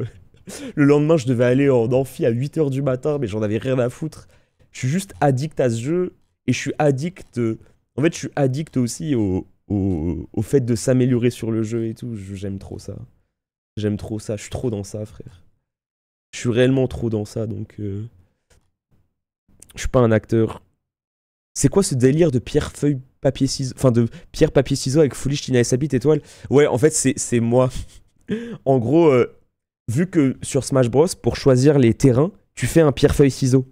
Le lendemain, je devais aller en amphi à 8h du matin, mais j'en avais rien à foutre. Je suis juste addict à ce jeu et je suis addict. En fait, je suis addict aussi au fait de s'améliorer sur le jeu et tout. J'aime trop ça. J'aime trop ça. Je suis trop dans ça, frère. Je suis réellement trop dans ça, donc. Je suis pas un acteur. C'est quoi ce délire de pierre, feuille, papier, ciseaux. Enfin, de pierre, papier, ciseaux avec Foolish, Tina et Sabit, étoile. Ouais, en fait, c'est moi. En gros, vu que sur Smash Bros, pour choisir les terrains, tu fais un pierre, feuille, ciseaux.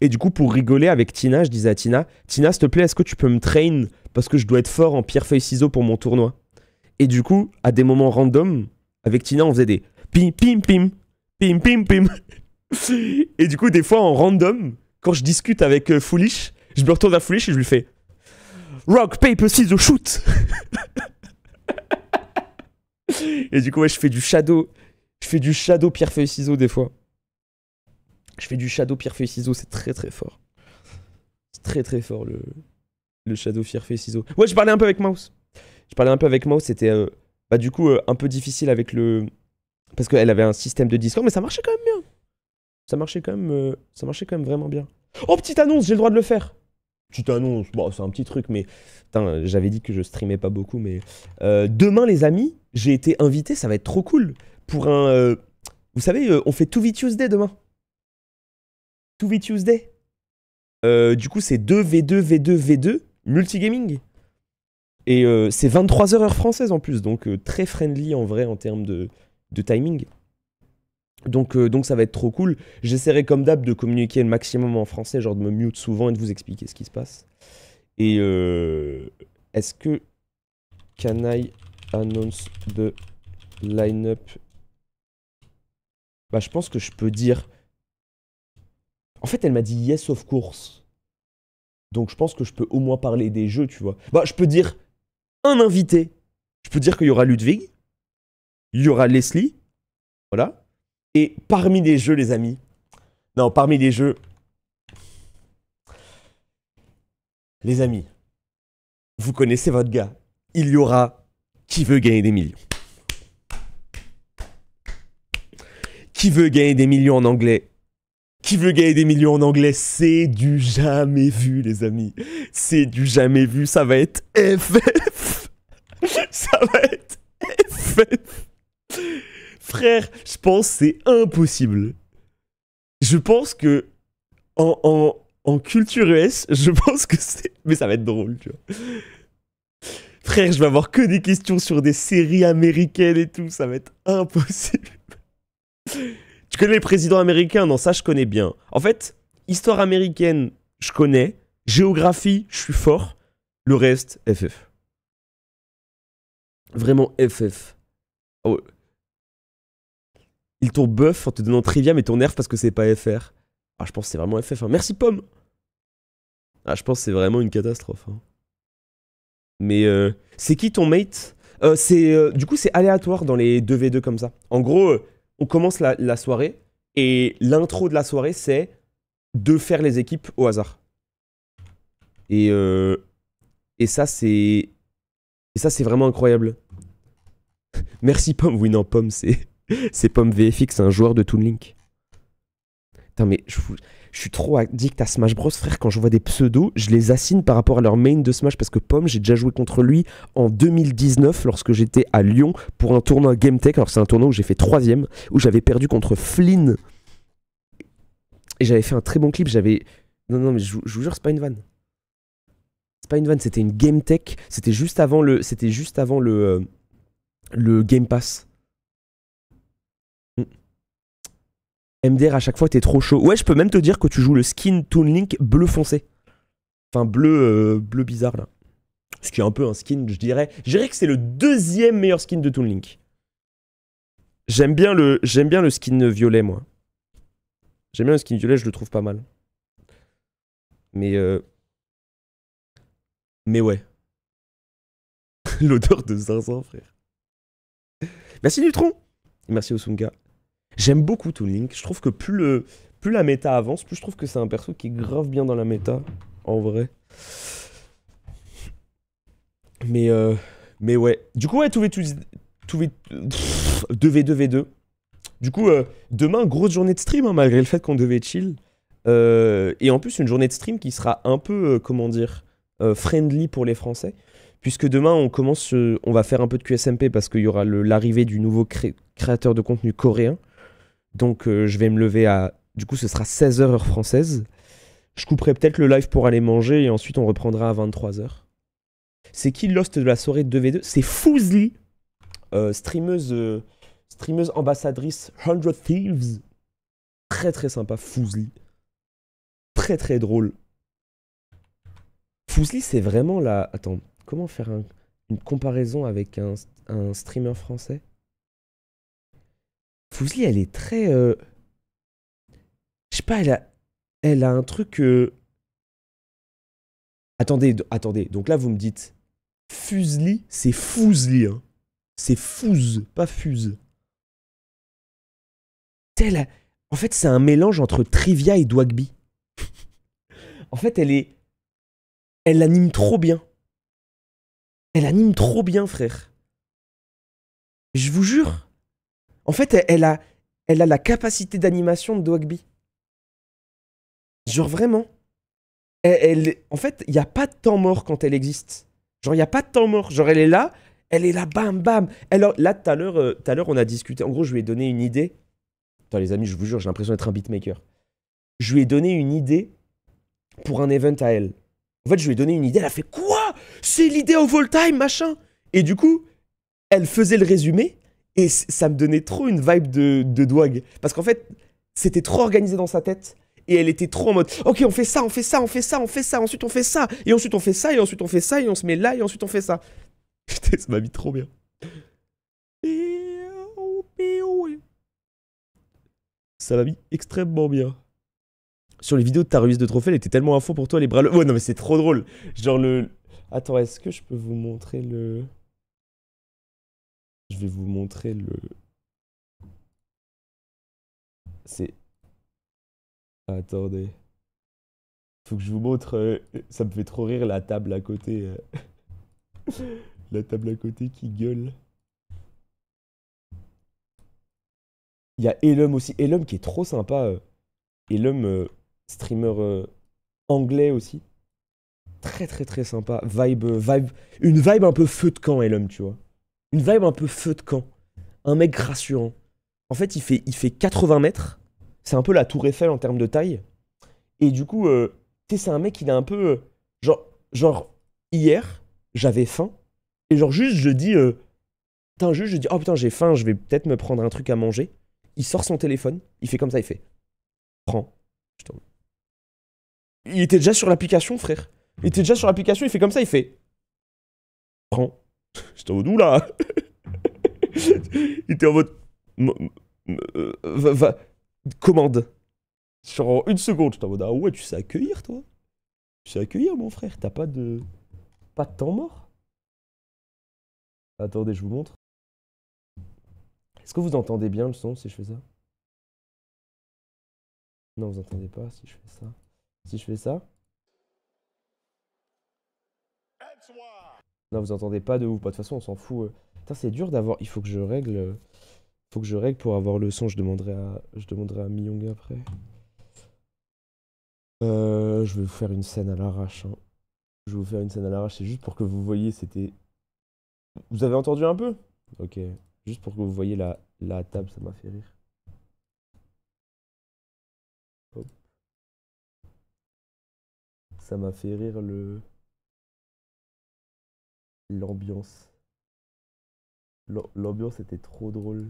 Et du coup, pour rigoler avec Tina, je disais à Tina, s'il te plaît, est-ce que tu peux me train parce que je dois être fort en pierre, feuille, ciseaux pour mon tournoi. Et du coup, à des moments random, avec Tina, on faisait des pim, pim, pim, pim, pim, pim. Et du coup, des fois, en random, quand je discute avec Foolish, je me retourne vers Foolish et je lui fais Rock, paper, scissors, shoot. Et du coup, ouais, je fais du shadow. Je fais du shadow, pierre, feuille, ciseaux des fois. Je fais du shadow, pierre, feuille, ciseaux, c'est très très fort. C'est très très fort le shadow, pierre, feuille, ciseaux. Ouais, je parlais un peu avec Mouse. C'était bah, du coup un peu difficile avec le. Parce qu'elle avait un système de Discord, mais ça marchait quand même bien. Ça marchait quand même vraiment bien. Oh, petite annonce, j'ai le droit de le faire. Petite annonce, bon, c'est un petit truc, mais putain, j'avais dit que je streamais pas beaucoup, mais demain, les amis, j'ai été invité, ça va être trop cool pour un. Vous savez, on fait 2v Tuesday demain. 2v Tuesday. Du coup, c'est 2v2, V2, V2, multigaming. Et c'est 23h heure française en plus, donc très friendly en vrai en termes de timing. Donc ça va être trop cool. J'essaierai comme d'hab de communiquer le maximum en français, genre de me mute souvent et de vous expliquer ce qui se passe. Et est-ce que can I announce the line-up? Bah je pense que je peux dire... En fait elle m'a dit yes of course. Donc je pense que je peux au moins parler des jeux, tu vois. Bah je peux dire un invité. Je peux dire qu'il y aura Ludwig. Il y aura Leslie. Voilà. Et parmi les jeux, les amis... Non, parmi les jeux... Les amis, vous connaissez votre gars. Il y aura Qui veut gagner des millions. Qui veut gagner des millions en anglais. Qui veut gagner des millions en anglais, c'est du jamais vu, les amis. C'est du jamais vu, ça va être FF. Ça va être FF. Frère, je pense que c'est impossible. Je pense que en culture US, je pense que c'est... Mais ça va être drôle, tu vois. Frère, je vais avoir que des questions sur des séries américaines et tout, ça va être impossible. Tu connais les présidents américains? Non, ça je connais bien. En fait, histoire américaine, je connais. Géographie, je suis fort. Le reste, FF. Vraiment FF. Oh. Ils t'ont buff en te donnant trivia, mais ton nerf parce que c'est pas FR. Ah, je pense que c'est vraiment FF. Hein. Merci, Pomme. Ah, je pense que c'est vraiment une catastrophe. Hein. Mais c'est qui ton mate? Du coup, c'est aléatoire dans les 2v2 comme ça. En gros, on commence la soirée et l'intro de la soirée, c'est de faire les équipes au hasard. Et ça, c'est vraiment incroyable. Merci, Pomme. Oui, non, Pomme, c'est Pomme VFX, un joueur de Toon Link. Putain, mais je Je suis trop addict à Smash Bros, frère. Quand je vois des pseudos, je les assigne par rapport à leur main de Smash. Parce que Pomme, j'ai déjà joué contre lui en 2019 lorsque j'étais à Lyon pour un tournoi Game Tech. Alors, c'est un tournoi où j'ai fait 3ème, où j'avais perdu contre Flynn. Et j'avais fait un très bon clip. Non, mais je vous jure, c'est pas une vanne. C'est pas une vanne, c'était une Game Tech. C'était juste avant le Game Pass. MDR, à chaque fois, t'es trop chaud. Ouais, je peux même te dire que tu joues le skin Toon Link bleu foncé. Enfin, bleu bizarre, là. Ce qui est un peu un skin, je dirais. Je dirais que c'est le 2e meilleur skin de Toon Link. J'aime bien le skin violet, moi. J'aime bien le skin violet, je le trouve pas mal. Mais ouais. L'odeur de zinzin, frère. Merci Neutron. Merci Osunga. J'aime beaucoup Toon Link. Je trouve que plus la méta avance, plus je trouve que c'est un perso qui est grave bien dans la méta. En vrai. Mais ouais. Du coup, ouais, 2v2v2. Du coup, demain, grosse journée de stream, hein, malgré le fait qu'on devait chill. Et en plus, une journée de stream qui sera un peu, comment dire, friendly pour les Français. Puisque demain, on va faire un peu de QSMP parce qu'il y aura l'arrivée du nouveau créateur de contenu coréen. Donc, je vais me lever à... Du coup, ce sera 16h heure française. Je couperai peut-être le live pour aller manger et ensuite, on reprendra à 23h. C'est qui l'host de la soirée de 2v2? C'est Fouzli, streameuse ambassadrice 100 Thieves. Très très sympa, Fouzli. Très très drôle. Fouzli, c'est vraiment la... Attends, comment faire une comparaison avec un streamer français? Fouzli, elle est très... Je sais pas, elle a un truc... Attendez, donc là vous me dites... Fuzli, c'est Fouzli, hein. C'est Fouze, pas Fuse. En fait, c'est un mélange entre Trivia et Dwagby. En fait, elle anime trop bien. Elle anime trop bien, frère. Je vous jure. En fait, elle a la capacité d'animation de Dwagby. Genre vraiment. En fait, il n'y a pas de temps mort quand elle existe. Genre, il n'y a pas de temps mort. Genre, elle est là, bam, bam. Alors, là, tout à l'heure, on a discuté. En gros, je lui ai donné une idée. Attends, les amis, je vous jure, j'ai l'impression d'être un beatmaker. Je lui ai donné une idée pour un event à elle. En fait, je lui ai donné une idée. Elle a fait quoi? C'est l'idée of all time, machin. Et du coup, elle faisait le résumé. Et ça me donnait trop une vibe de Dwag. Parce qu'en fait, c'était trop organisé dans sa tête. Et elle était trop en mode, ok, on fait ça, on fait ça, on fait ça, on fait ça, ensuite on fait ça, et ensuite on fait ça, et ensuite on fait ça, et on se met là, et ensuite on fait ça. Putain, ça m'a mis trop bien. Ça m'a mis extrêmement bien. Sur les vidéos de ta remise de trophée, elle était tellement à fond pour toi, les bras... Ouais, non, mais c'est trop drôle. Genre le... Attends, est-ce que je peux vous montrer le... Je vais vous montrer le... C'est... Attendez. Faut que je vous montre... Ça me fait trop rire la table à côté. La table à côté qui gueule. Il y a Elum aussi. Elum qui est trop sympa. Elum, streamer anglais aussi. Très très très sympa. Une vibe un peu feu de camp, Elum, tu vois. Une vibe un peu feu de camp. Un mec rassurant. En fait, il fait 80 mètres. C'est un peu la tour Eiffel en termes de taille. Et du coup, tu sais, c'est un mec, il est un peu... genre, hier, j'avais faim. Et genre, juste, je dis... oh putain, j'ai faim, je vais peut-être me prendre un truc à manger. Il sort son téléphone, il fait comme ça, il fait... Prends. Putain. Il était déjà sur l'application, frère. Il était déjà sur l'application, il fait comme ça, il fait... Prends. J'étais en mode, oula. Il était en mode... Commande. Genre en une seconde, j'étais en mode, ah ouais, tu sais accueillir, toi. Tu sais accueillir, mon frère. T'as pas de temps mort. Attendez, je vous montre. Est-ce que vous entendez bien le son si je fais ça? Non, vous entendez pas si je fais ça. Si je fais ça? Non, vous entendez pas de ouf. Bah, de toute façon, on s'en fout. Putain, c'est dur d'avoir... Il faut que je règle... Faut que je règle pour avoir le son. Je demanderai à Myung après. Je vais vous faire une scène à l'arrache, hein. Je vais vous faire une scène à l'arrache, c'est juste pour que vous voyez, c'était... Vous avez entendu un peu? Ok. Juste pour que vous voyez la table, ça m'a fait rire. Hop. Ça m'a fait rire l'ambiance. L'ambiance était trop drôle.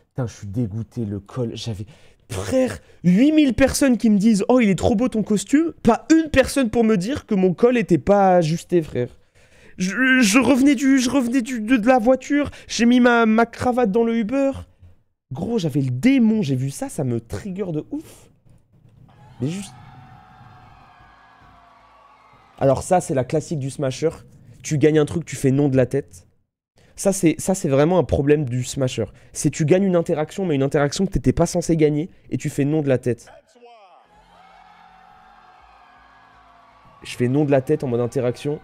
Putain, je suis dégoûté, le col. J'avais. Frère, 8000 personnes qui me disent oh, il est trop beau ton costume. Pas une personne pour me dire que mon col était pas ajusté, frère. Je revenais de la voiture. J'ai mis ma cravate dans le Uber. Gros, j'avais le démon. J'ai vu ça, ça me trigger de ouf. Mais juste. Alors, ça, c'est la classique du Smasher. Tu gagnes un truc, tu fais non de la tête. Ça, c'est vraiment un problème du Smasher. C'est tu gagnes une interaction, mais une interaction que t'étais pas censé gagner, et tu fais non de la tête. Je fais non de la tête en mode interaction.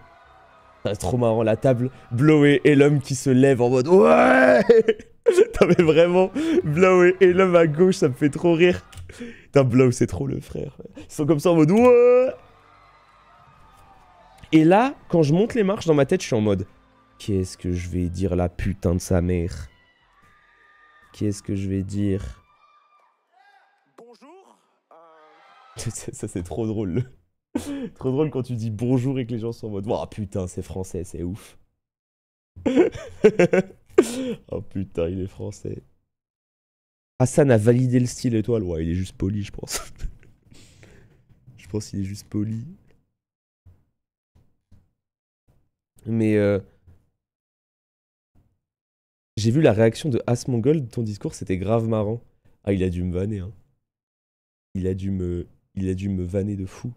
C'est trop marrant, la table, Blowé et l'homme qui se lève en mode ouais. T'as mais vraiment, Blowé et l'homme à gauche, ça me fait trop rire. Putain, Blow, c'est trop le frère. Ils sont comme ça en mode ouais. Et là, quand je monte les marches dans ma tête, je suis en mode qu'est-ce que je vais dire la putain de sa mère? Qu'est-ce que je vais dire? Bonjour. Ça, c'est trop drôle. Trop drôle quand tu dis bonjour et que les gens sont en mode oh putain, c'est français, c'est ouf. Oh putain, il est français. Hassan a validé le style étoile. Ouais, il est juste poli, je pense. Je pense qu'il est juste poli. Mais j'ai vu la réaction de Asmongold de ton discours, c'était grave marrant. Ah, il a dû me vanner, hein. Il a dû me vanner de fou.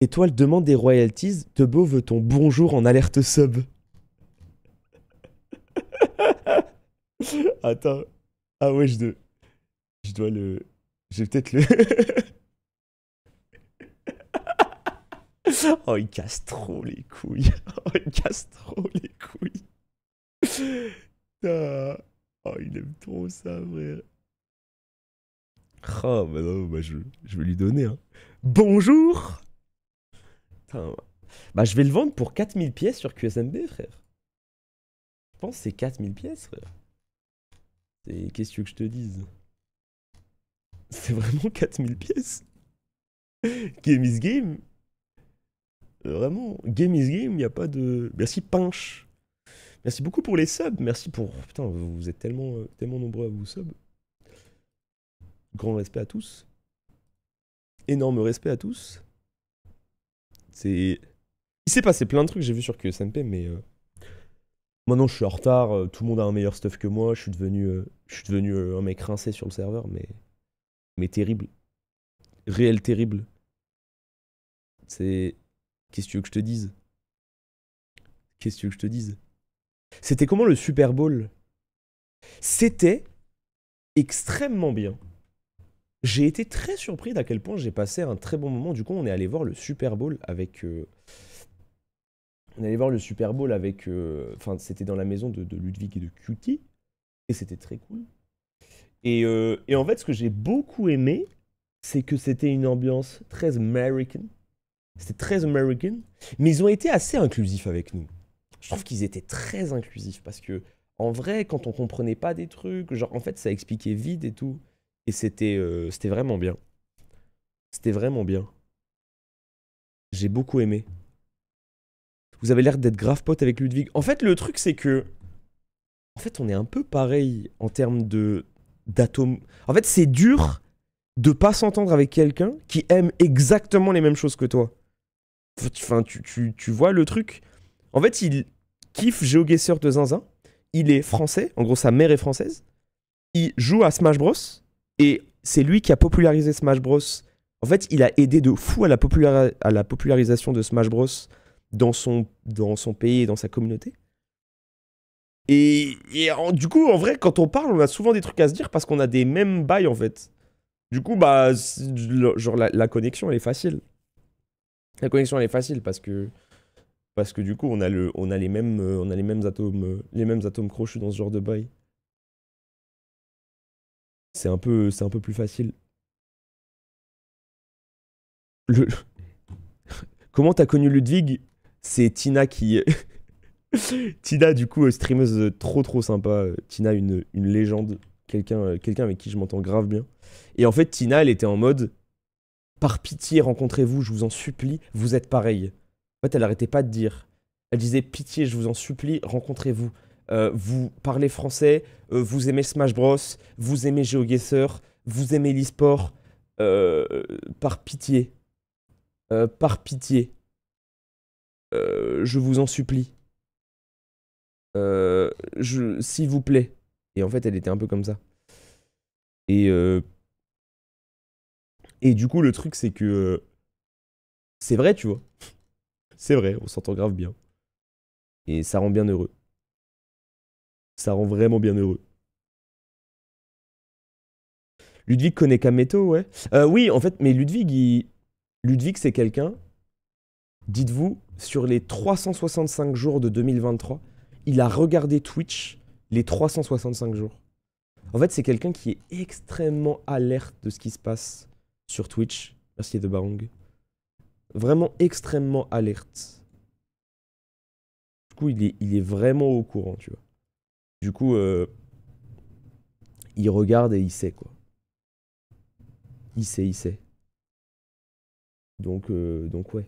Étoile demande des royalties. Tebo veut ton bonjour en alerte sub. Attends. Ah ouais, je dois le... Je vais peut-être le... Oh, il casse trop les couilles. Oh, il casse trop les couilles. Ah. Oh, il aime trop ça, frère. Oh, bah non, bah je vais lui donner, hein. Bonjour. Putain, bah je vais le vendre pour 4000 pièces sur QSMB, frère. Je pense que c'est 4000 pièces, frère. Qu'est-ce que tu veux que je te dise? C'est vraiment 4000 pièces. Game is game. Vraiment, game is game, il n'y a pas de... Merci Pinch. Merci beaucoup pour les subs. Merci pour... Putain, vous êtes tellement nombreux à vous sub. Grand respect à tous. Énorme respect à tous. C'est... Il s'est passé plein de trucs, j'ai vu sur QSMP, mais... Maintenant, je suis en retard. Tout le monde a un meilleur stuff que moi. Je suis devenu un mec rincé sur le serveur, mais terrible. Réel terrible. C'est... Qu'est-ce que tu veux que je te dise? Qu'est-ce que tu veux que je te dise? C'était comment le Super Bowl? C'était extrêmement bien. J'ai été très surpris d'à quel point j'ai passé un très bon moment. Du coup, on est allé voir le Super Bowl avec... On est allé voir le Super Bowl avec... Enfin, c'était dans la maison de Ludwig et de Cutie. Et c'était très cool. Et en fait, ce que j'ai beaucoup aimé, c'est que c'était une ambiance très American. C'était très American. Mais ils ont été assez inclusifs avec nous. Je trouve qu'ils étaient très inclusifs parce que, en vrai, quand on comprenait pas des trucs, genre, en fait, ça expliquait vite et tout. Et c'était vraiment bien. C'était vraiment bien. J'ai beaucoup aimé. Vous avez l'air d'être grave pote avec Ludwig. En fait, le truc, c'est que... En fait, on est un peu pareil en termes d'atomes. En fait, c'est dur de pas s'entendre avec quelqu'un qui aime exactement les mêmes choses que toi. Enfin, tu vois le truc. En fait, il kiffe GeoGuessr de Zinzin. Il est français. En gros, sa mère est française. Il joue à Smash Bros. Et c'est lui qui a popularisé Smash Bros. En fait, il a aidé de fou à la popularisation de Smash Bros. Dans son pays et dans sa communauté. Du coup, en vrai, quand on parle, on a souvent des trucs à se dire parce qu'on a des mêmes bails, en fait. Du coup, bah, genre, la connexion, elle est facile. La connexion, elle est facile parce que du coup, on a les mêmes atomes crochus dans ce genre de bail. c'est un peu plus facile. Le... Comment t'as connu Ludwig? C'est Tina qui... Tina, du coup, streameuse trop sympa. Tina, une légende. Quelqu'un avec qui je m'entends grave bien. Et en fait, Tina, elle était en mode... Par pitié, rencontrez-vous, je vous en supplie, vous êtes pareil. En fait, elle arrêtait pas de dire. Elle disait, pitié, je vous en supplie, rencontrez-vous. Vous parlez français, vous aimez Smash Bros, vous aimez GeoGuessr, vous aimez l'e-sport. Par pitié. Par pitié. Je vous en supplie. S'il vous plaît. Et en fait, elle était un peu comme ça. Et du coup, le truc, c'est que... c'est vrai, tu vois. C'est vrai, on s'entend grave bien. Et ça rend bien heureux. Ça rend vraiment bien heureux. Ludwig connaît Kameto, ouais. Oui, en fait, mais Ludwig, c'est quelqu'un... Dites-vous, sur les 365 jours de 2023, il a regardé Twitch les 365 jours. En fait, c'est quelqu'un qui est extrêmement alerte de ce qui se passe sur Twitch. Merci de Barong. Vraiment extrêmement alerte. Du coup, il est vraiment au courant, tu vois. Du coup, il regarde et il sait, quoi. Il sait. Donc ouais.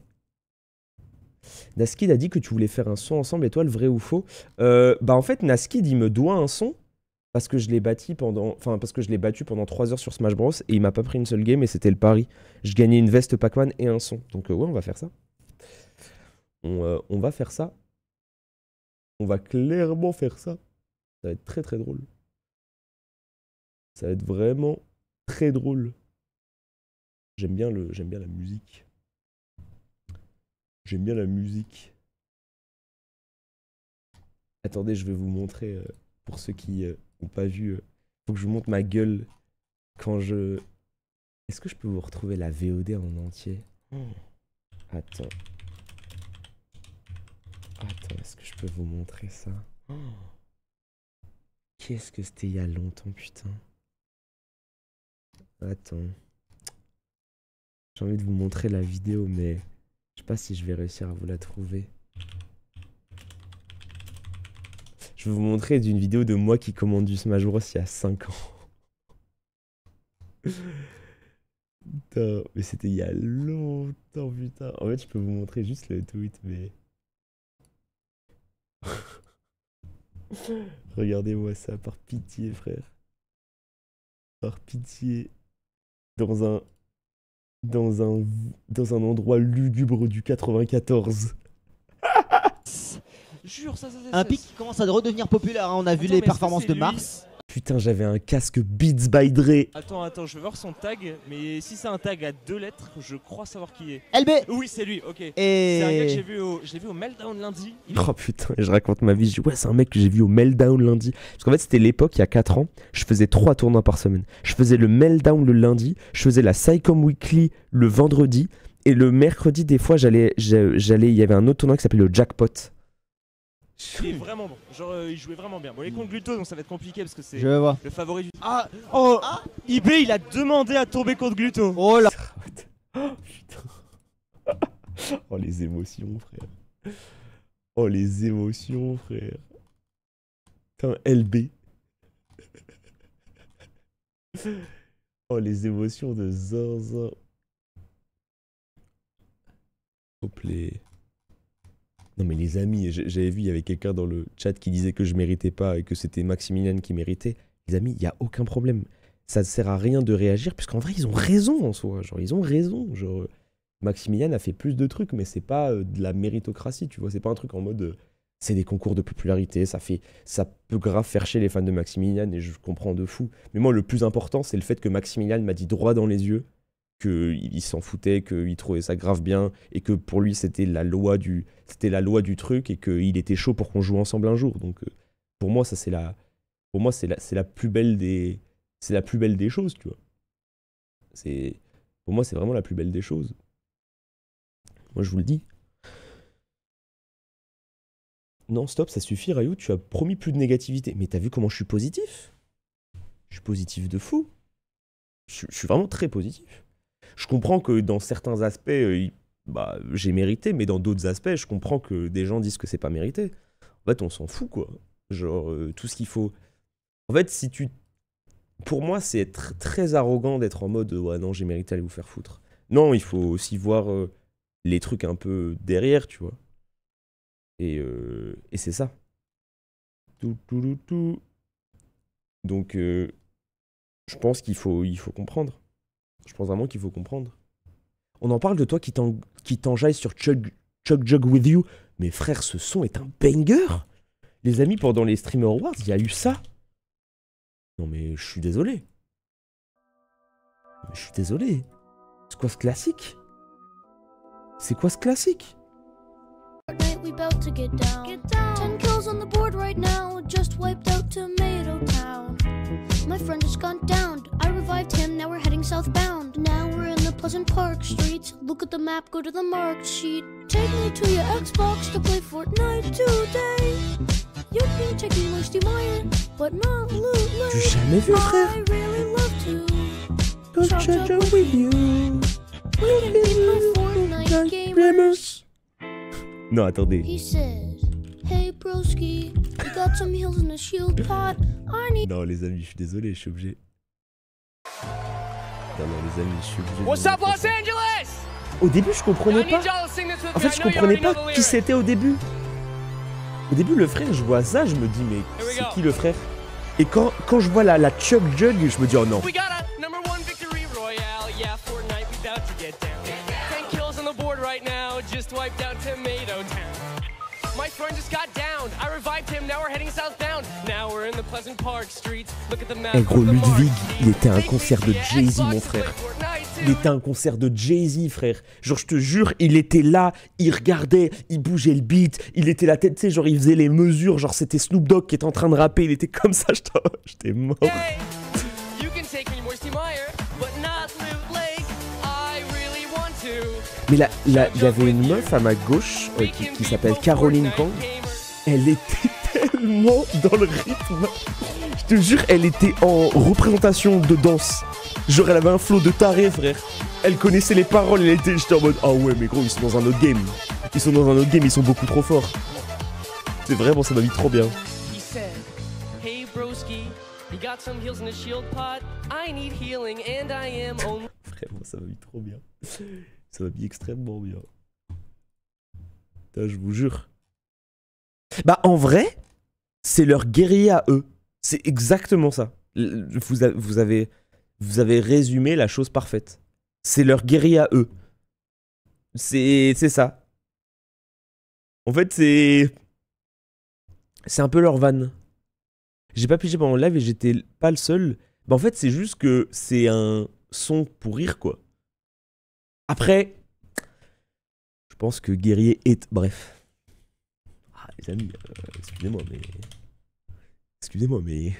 Naskid a dit que tu voulais faire un son ensemble, étoile, vrai ou faux? Bah en fait, Naskid, il me doit un son parce que je l'ai battu pendant 3 heures sur Smash Bros et il m'a pas pris une seule game et c'était le pari. Je gagnais une veste Pac-Man et un son. Donc ouais, on va faire ça. On va faire ça. On va clairement faire ça. Ça va être très drôle. Ça va être vraiment très drôle. J'aime bien la musique. J'aime bien la musique. Attendez, je vais vous montrer, pour ceux qui n'ont pas vu, faut que je vous montre ma gueule quand je... Est-ce que je peux vous retrouver la VOD en entier? Attends. Attends, est-ce que je peux vous montrer ça? Qu'est-ce que c'était il y a longtemps, putain. Attends. J'ai envie de vous montrer la vidéo, mais je sais pas si je vais réussir à vous la trouver. Je vais vous montrer d'une vidéo de moi qui commande du Smash Bros il y a 5 ans. Putain, mais c'était il y a longtemps, putain. En fait, je peux vous montrer juste le tweet, mais... Regardez-moi ça, par pitié, frère. Par pitié. Dans un... Dans un... Dans un endroit lugubre du 94. Jure, ça. Un pic qui commence à redevenir populaire, hein. On a vu Attends, les mais est-ce que performances c'est de lui Mars. Putain, j'avais un casque Beats by Dre. Attends, je vais voir son tag, mais si c'est un tag à 2 lettres, je crois savoir qui est. LB. Oui, c'est lui, ok. C'est un gars que Et... je l'ai vu au Meltdown lundi. Oh putain, je raconte ma vie. Je dis, ouais, c'est un mec que j'ai vu au Meltdown lundi. Parce qu'en fait, c'était l'époque, il y a 4 ans, je faisais 3 tournois par semaine. Je faisais le Meltdown le lundi, je faisais la Psycom Weekly le vendredi, et le mercredi, des fois, il y avait un autre tournoi qui s'appelait le Jackpot. Il est vraiment bon. Genre, il jouait vraiment bien. Bon, il est contre Gluto, donc ça va être compliqué parce que c'est Je vois. le favori du. Ah oh IB, il a demandé à tomber contre Gluto. Oh là. Oh putain. Oh les émotions, frère. Oh les émotions, frère. Putain, LB. Oh les émotions de Zinzin. S'il vous plaît. Non mais les amis, j'avais vu, il y avait quelqu'un dans le chat qui disait que je méritais pas et que c'était Maximilian qui méritait. Les amis, il n'y a aucun problème. Ça ne sert à rien de réagir, puisqu'en vrai, ils ont raison en soi. Genre, ils ont raison. Genre, Maximilian a fait plus de trucs, mais c'est pas de la méritocratie, tu vois. C'est pas un truc en mode... c'est des concours de popularité, ça peut grave faire chier les fans de Maximilian, et je comprends de fou. Mais moi, le plus important, c'est le fait que Maximilian m'a dit droit dans les yeux qu'il s'en foutait, qu'il trouvait ça grave bien, et que pour lui, c'était la loi du truc, et qu'il était chaud pour qu'on joue ensemble un jour. Donc, pour moi, ça, c'est la plus belle des... C'est la plus belle des choses, tu vois. Pour moi, c'est vraiment la plus belle des choses. Moi, je vous le dis. Non, stop, ça suffit, Rayou, tu as promis plus de négativité. Mais t'as vu comment je suis positif? Je suis positif de fou. Je suis vraiment très positif. Je comprends que dans certains aspects, bah, j'ai mérité, mais dans d'autres aspects, je comprends que des gens disent que c'est pas mérité. En fait, on s'en fout, quoi. Genre, tout ce qu'il faut... En fait, si tu... Pour moi, c'est être très arrogant d'être en mode « Ouais, non, j'ai mérité, allez vous faire foutre ». Non, il faut aussi voir les trucs un peu derrière, tu vois. Et c'est ça. Tout. Donc, je pense qu'il faut comprendre. Je pense vraiment qu'il faut comprendre. On en parle de toi qui t'enjaille sur Chug Jug With You. Mais frère, ce son est un banger. Les amis, pendant les Streamer Awards, il y a eu ça. Non mais je suis désolé. Je suis désolé. C'est quoi ce classique? C'est quoi ce classique? We bout to get down. 10 kills on the board right now. Just wiped out Tomato Town. My friend just gone downed. I revived him, now we're heading southbound. Now we're in the Pleasant Park streets. Look at the map, go to the marked sheet. Take me to your Xbox to play Fortnite today. You can take me Rusty Meyer, but not Loot Lake. J'ai jamais vu, frère. I really love to Chug Jug With You. We can be pro Fortnite gamers. Non, attendez. He says, hey broski, you got some heals in a shield pot. I need. Non, les amis, je suis désolé, je suis obligé. Non, les amis, je suis obligé. What's up, Los Angeles? Au début, je comprenais pas. En fait, je comprenais pas qui c'était au début. Au début, le frère, je vois ça, je me dis, mais c'est qui le frère? Et quand je vois la Chug Jug, je me dis, oh non. We got a number 1 victory royale. Yeah, Fortnite, we about to get down. 10 kills on the board right now. Just wiped out Tomato Town. My friend just got downed. I revived him. Now we're heading southbound. Now we're in the Pleasant Park streets. Look at the map. Eh gros, Ludwig, il était à un concert de Jay-Z, mon frère. Il était à un concert de Jay-Z, frère. Genre, je te jure, il était là, il regardait, il bougeait le beat, il était la tête, tu sais, genre, il faisait les mesures, genre, c'était Snoop Dogg qui était en train de rapper, il était comme ça, j'étais mort. You can take me Rusty Meyer, but not Loot Lake. I really want to. Mais là, il y avait une meuf à ma gauche qui s'appelle Caroline Kang. Elle était tellement dans le rythme. Je te jure, elle était en représentation de danse. Genre, elle avait un flow de taré, frère. Elle connaissait les paroles, j'étais en mode, ah ouais, mais gros, ils sont dans un autre game. Ils sont dans un autre game, ils sont beaucoup trop forts. C'est vraiment, ça m'a mis trop bien. He said, hey broski, you got some heals in a shield pot. I need healing and I am only. Vraiment, ça m'a mis trop bien. Ça m'a mis extrêmement bien. Putain, je vous jure. Bah, en vrai, c'est leur guerrier à eux. C'est exactement ça. Vous avez résumé la chose parfaite. C'est leur guerrier à eux. C'est ça. En fait, c'est un peu leur van. J'ai pas pigé pendant le live et j'étais pas le seul. Bah, en fait, c'est juste que c'est un son pour rire, quoi. Après, je pense que guerrier est... Bref. Ah, les amis, excusez-moi, mais... Excusez-moi, mais...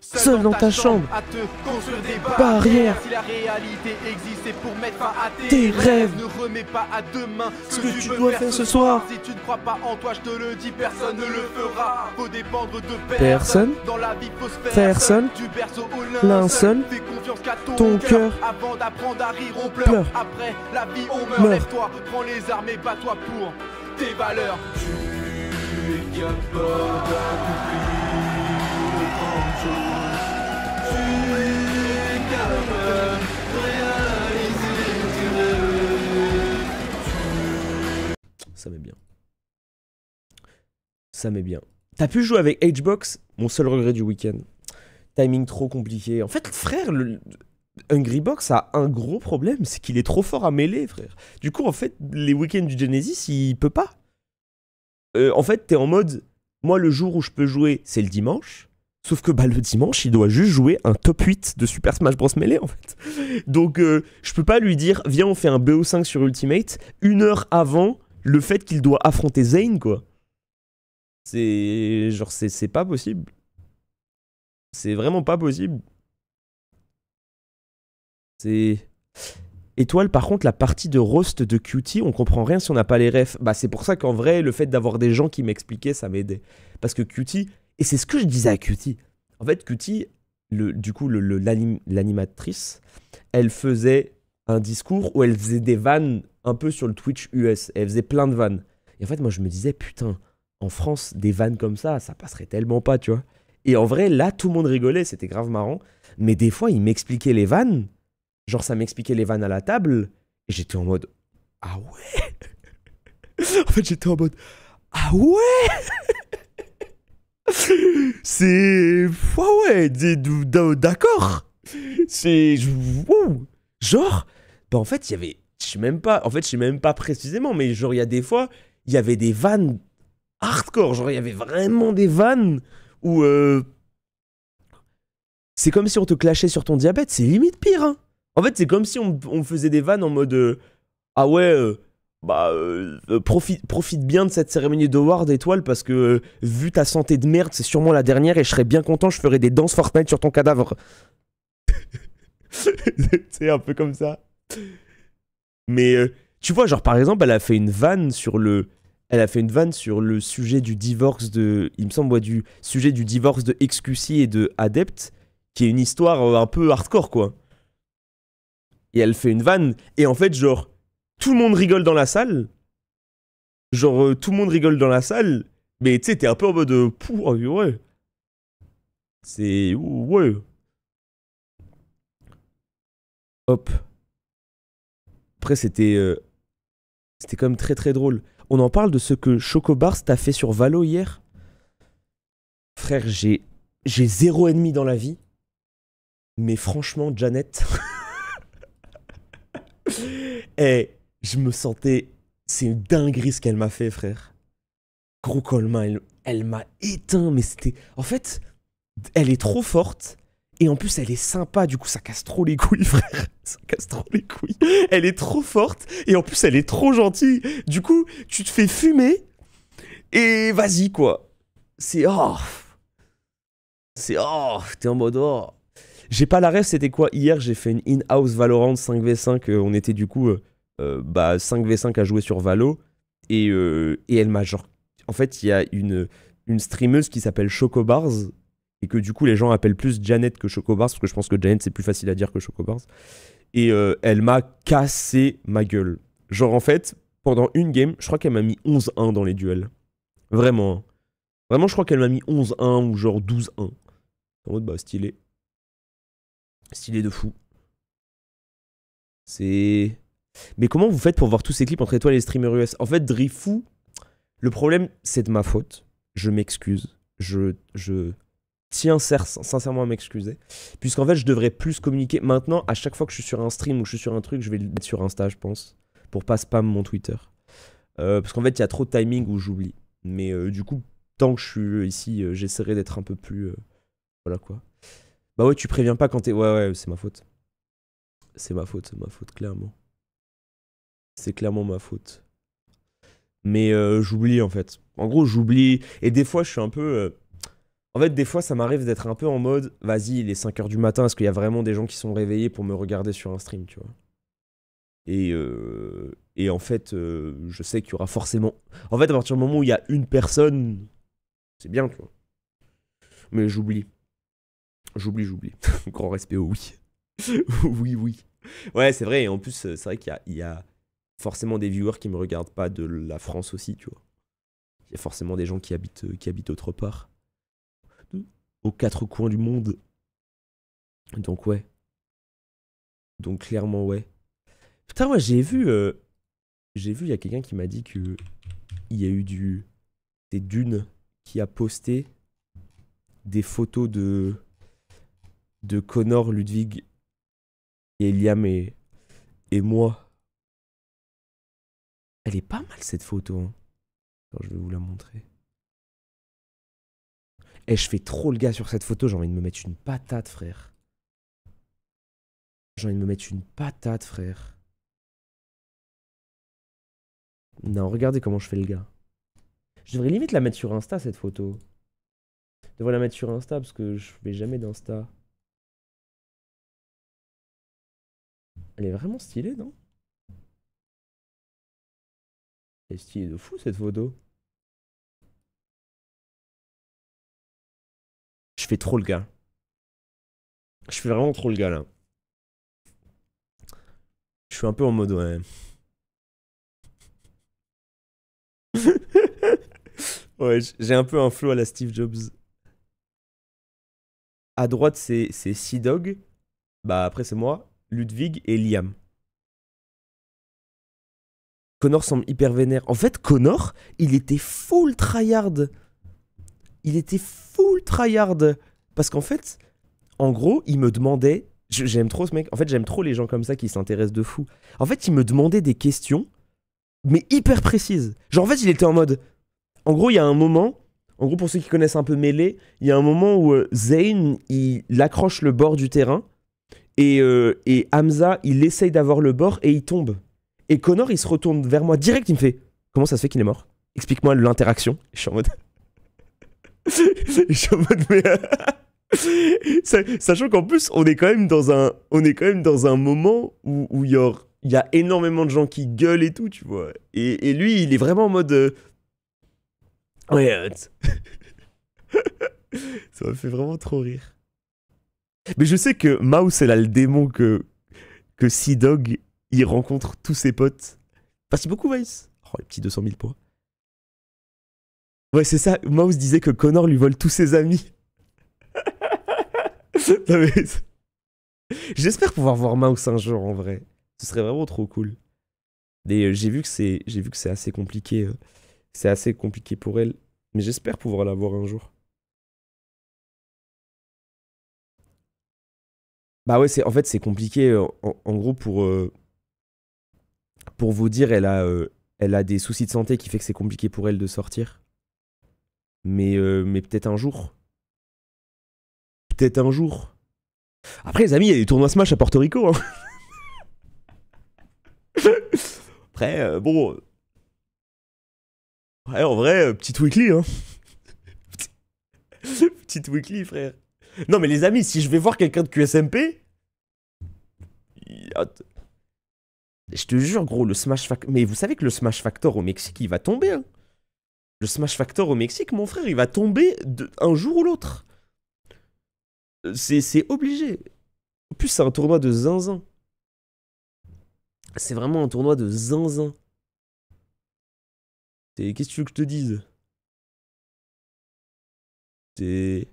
Seul dans ta chambre, à te construire des barrières. Si la réalité existe, c'est pour mettre fin à Tes rêves. Ne remets pas à demain Ce que tu dois faire ce soir. Si tu ne crois pas en toi, je te le dis, personne ne le fera. Faut dépendre de Personne. Dans la vie, faut se faire Faire seul. Du berceau au Linceul. Fais confiance qu'à Ton cœur. Avant d'apprendre à rire, on pleure. Après la vie, on meurt. Meurs. Lève-toi, prends les armes et bats-toi pour tes valeurs. Tu es capable d'accomplir autant de choses. Ça m'est bien. Ça m'est bien. T'as pu jouer avec Hbox? Mon seul regret du week-end. Timing trop compliqué. En fait, frère, Hungrybox a un gros problème, c'est qu'il est trop fort à mêler, frère. Du coup, en fait, les week-ends du Genesis, il peut pas. En fait, t'es en mode, moi, le jour où je peux jouer, c'est le dimanche. Sauf que bah, le dimanche, il doit juste jouer un top 8 de Super Smash Bros. Melee, en fait. Donc, je peux pas lui dire, viens, on fait un BO5 sur Ultimate, 1 heure avant le fait qu'il doit affronter Zane, quoi. C'est... Genre, c'est pas possible. C'est vraiment pas possible. C'est... Étoile, par contre, la partie de roast de QT, on comprend rien si on n'a pas les refs. Bah, c'est pour ça qu'en vrai, le fait d'avoir des gens qui m'expliquaient, ça m'aidait. Parce que QT Et c'est ce que je disais à Cutie. En fait, Cutie, du coup, l'animatrice, elle faisait un discours où elle faisait des vannes un peu sur le Twitch US. Elle faisait plein de vannes. Et en fait, moi, je me disais, putain, en France, des vannes comme ça passerait tellement pas, tu vois. Et en vrai, là, tout le monde rigolait, c'était grave marrant. Mais des fois, il m'expliquait les vannes. Genre, ça m'expliquait les vannes à la table. Et j'étais en mode, ah ouais. En fait, j'étais en mode, ah ouais. C'est... ouais, d'accord. C'est... Ouh. Genre, bah en fait, il y avait... Je sais même pas précisément, mais genre, il y a des fois, il y avait des vannes hardcore. Genre, il y avait vraiment des vannes où... c'est comme si on te clashait sur ton diabète. C'est limite pire, hein. En fait, c'est comme si on faisait des vannes en mode... ah ouais... profite bien de cette cérémonie d'award étoile parce que vu ta santé de merde, c'est sûrement la dernière et je serais bien content, je ferais des danses Fortnite sur ton cadavre. C'est un peu comme ça. Mais tu vois, genre par exemple, elle a fait une vanne sur le sujet du divorce de, il me semble, ouais, du sujet du divorce de XQC et de Adept, qui est une histoire un peu hardcore, quoi. Et elle fait une vanne et en fait, genre tout le monde rigole dans la salle. Genre, tout le monde rigole dans la salle. Mais tu sais, t'es un peu en mode... ouais. C'est... ouais. Hop. Après, c'était quand même très très drôle. On en parle de ce que Chocobars t'a fait sur Valo hier. Frère, j'ai 0 ennemi dans la vie. Mais franchement, Janet... Eh... Je me sentais... C'est une dinguerie ce qu'elle m'a fait, frère. Gros Colma, elle m'a éteint, mais c'était... En fait, elle est trop forte, et en plus, elle est sympa, du coup, ça casse trop les couilles, frère. Ça casse trop les couilles. Elle est trop forte, et en plus, elle est trop gentille. Du coup, tu te fais fumer, et vas-y, quoi. C'est... oh... C'est... oh... T'es en mode... oh... J'ai pas la ref, c'était quoi? Hier, j'ai fait une in-house Valorant 5v5, on était du coup... 5v5 à jouer sur Valo et elle m'a genre en fait il y a une streameuse qui s'appelle Chocobars et que du coup les gens appellent plus Janet que Chocobars parce que je pense que Janet c'est plus facile à dire que Chocobars et elle m'a cassé ma gueule. Genre en fait pendant une game je crois qu'elle m'a mis 11-1 dans les duels. Vraiment je crois qu'elle m'a mis 11-1 ou genre 12-1 en mode bah stylé de fou. C'est... Mais comment vous faites pour voir tous ces clips entre étoiles et les streamers US? En fait, Drifou, le problème, c'est de ma faute. Je m'excuse. Je tiens sincèrement à m'excuser. Puisqu'en fait, je devrais plus communiquer. Maintenant, à chaque fois que je suis sur un stream ou que je suis sur un truc, je vais le mettre sur Insta, je pense. Pour pas spam mon Twitter. Parce qu'en fait, il y a trop de timing où j'oublie. Mais du coup, tant que je suis ici, j'essaierai d'être un peu plus... voilà quoi. Bah ouais, tu préviens pas quand t'es... Ouais, c'est ma faute. C'est ma faute, clairement. C'est clairement ma faute. Mais j'oublie en fait. En gros, j'oublie. Et des fois, je suis un peu... En fait, des fois, ça m'arrive d'être un peu en mode... Vas-y, il est 5h du matin. Est-ce qu'il y a vraiment des gens qui sont réveillés pour me regarder sur un stream, tu vois? Et en fait, je sais qu'il y aura forcément... En fait, à partir du moment où il y a une personne... C'est bien, tu vois. Mais j'oublie. J'oublie. Grand respect au oui. Oui. Ouais, c'est vrai. Et en plus, c'est vrai qu'il y a forcément des viewers qui me regardent pas de la France aussi, tu vois. Il y a forcément des gens qui habitent autre part. Aux 4 coins du monde. Donc ouais. Donc clairement ouais. Putain, ouais, j'ai vu, il y a quelqu'un qui m'a dit que il y a eu c'est Dune qui a posté des photos de Connor, Ludwig et Eliam et moi. Elle est pas mal cette photo. Hein. Alors, je vais vous la montrer. Et je fais trop le gars sur cette photo. J'ai envie de me mettre une patate, frère. Non, regardez comment je fais le gars. Je devrais limite la mettre sur Insta, cette photo. Je devrais la mettre sur Insta parce que je fais jamais d'Insta. Elle est vraiment stylée, non? Elle est stylée de fou, cette photo. fais trop le gars. Je fais vraiment trop le gars là. Je suis un peu en mode ouais. Ouais, j'ai un peu un flow à la Steve Jobs. À droite, c'est Sea-Dog. Bah après, c'est moi, Ludwig et Liam. Connor semble hyper vénère. En fait, Connor, il était full tryhard. Il était full tryhard. Parce qu'en fait, en gros, il me demandait... J'aime trop ce mec. En fait, j'aime trop les gens comme ça qui s'intéressent de fou. En fait, il me demandait des questions, mais hyper précises. Genre, en fait, il était en mode... En gros, il y a un moment... En gros, pour ceux qui connaissent un peu Melee, il y a un moment où Zayn, il accroche le bord du terrain et Hamza, il essaye d'avoir le bord et il tombe. Et Connor, il se retourne vers moi direct, il me fait « Comment ça se fait qu'il est mort ? Explique-moi l'interaction. » Je suis en mode... Je suis en mode... Mais... Sachant qu'en plus, on est quand même dans un moment où il y a énormément de gens qui gueulent et tout, tu vois. Et lui, il est vraiment en mode... Ouais, ça m'a fait vraiment trop rire. Mais je sais que Mouse, elle a le démon que Sea-Dog, il rencontre tous ses potes. Merci beaucoup, Vice. Oh, les petits 200 000 points. Ouais, c'est ça. Mouse disait que Connor lui vole tous ses amis. Non, mais... J'espère pouvoir voir Mouse un jour, en vrai. Ce serait vraiment trop cool. Et j'ai vu que c'est assez compliqué. C'est assez compliqué pour elle. Mais j'espère pouvoir la voir un jour. Bah ouais, en fait, c'est compliqué. En gros, pour vous dire, elle a des soucis de santé qui fait que c'est compliqué pour elle de sortir. Mais peut-être un jour. Peut-être un jour. Après, les amis, il y a des tournois Smash à Porto Rico. Hein. Après, bon... Ouais, en vrai, petite weekly, hein. Petite weekly, frère. Non, mais les amis, si je vais voir quelqu'un de QSMP... Je te jure, gros, le Smash Factor... Mais vous savez que le Smash Factor au Mexique, il va tomber, hein. Le Smash Factor au Mexique, mon frère, il va tomber un jour ou l'autre. C'est obligé. En plus, c'est un tournoi de zinzin. C'est vraiment un tournoi de zinzin. Qu'est-ce que tu veux que je te dise? C'est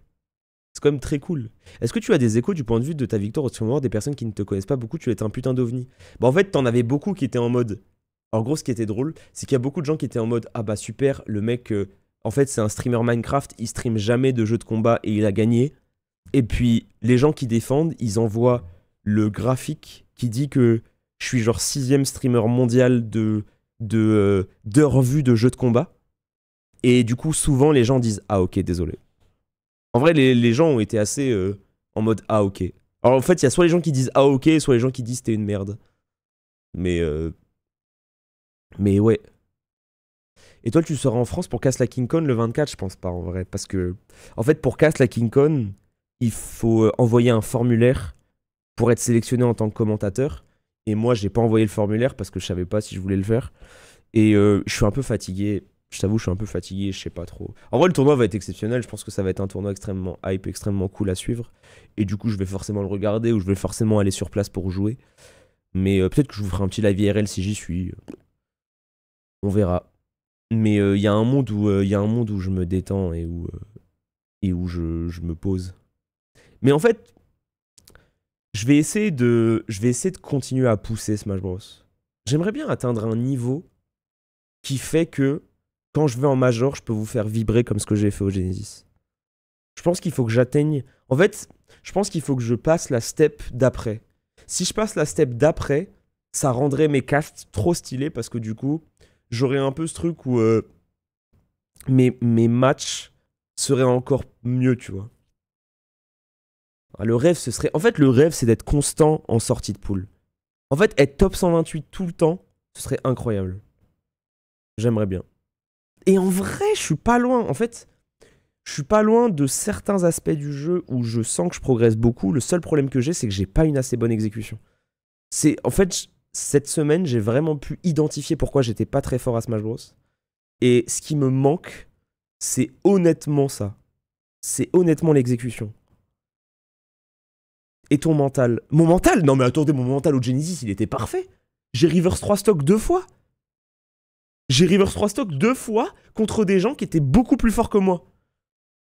quand même très cool. Est-ce que tu as des échos du point de vue de ta victoire au tournoi des personnes qui ne te connaissent pas beaucoup? Tu étais un putain d'ovni. Bah en fait, t'en avais beaucoup qui étaient en mode... En gros, ce qui était drôle, c'est qu'il y a beaucoup de gens qui étaient en mode « Ah bah super, le mec, en fait, c'est un streamer Minecraft, il stream jamais de jeux de combat et il a gagné. » Et puis, les gens qui défendent, ils envoient le graphique qui dit que je suis genre 6e streamer mondial d'heures vues de jeux de combat. Et du coup, souvent, les gens disent « Ah ok, désolé. » En vrai, les gens ont été assez en mode « Ah ok. » Alors en fait, il y a soit les gens qui disent « Ah ok », soit les gens qui disent « T'es une merde. » Mais ouais. Et toi, tu seras en France pour Casse la King Con le 24, je pense pas en vrai. Parce que, en fait, pour Casse la King Con, il faut envoyer un formulaire pour être sélectionné en tant que commentateur. Et moi, j'ai pas envoyé le formulaire parce que je savais pas si je voulais le faire. Et je suis un peu fatigué. Je t'avoue, je suis un peu fatigué, je sais pas trop. En vrai, le tournoi va être exceptionnel. Je pense que ça va être un tournoi extrêmement hype, extrêmement cool à suivre. Et du coup, je vais forcément le regarder ou je vais forcément aller sur place pour jouer. Mais peut-être que je vous ferai un petit live IRL si j'y suis. On verra. Mais il y a un monde où je me détends et où je me pose. Mais en fait, je vais essayer de continuer à pousser Smash Bros. J'aimerais bien atteindre un niveau qui fait que quand je vais en Major, je peux vous faire vibrer comme ce que j'ai fait au Genesis. Je pense qu'il faut que j'atteigne... En fait, je pense qu'il faut que je passe la step d'après. Si je passe la step d'après, ça rendrait mes casts trop stylés parce que du coup, j'aurais un peu ce truc où mes matchs seraient encore mieux, tu vois. Le rêve, ce serait... En fait, le rêve, c'est d'être constant en sortie de poule. En fait, être top 128 tout le temps, ce serait incroyable. J'aimerais bien. Et en vrai, je suis pas loin. En fait, je suis pas loin de certains aspects du jeu où je sens que je progresse beaucoup. Le seul problème que j'ai, c'est que j'ai pas une assez bonne exécution. En fait, cette semaine, j'ai vraiment pu identifier pourquoi j'étais pas très fort à Smash Bros. Et ce qui me manque, c'est honnêtement ça. c'est honnêtement l'exécution. Et ton mental. Mon mental? Non mais attendez, mon mental au Genesis, il était parfait. J'ai reverse 3 stocks 2 fois. J'ai reverse 3 stocks 2 fois contre des gens qui étaient beaucoup plus forts que moi.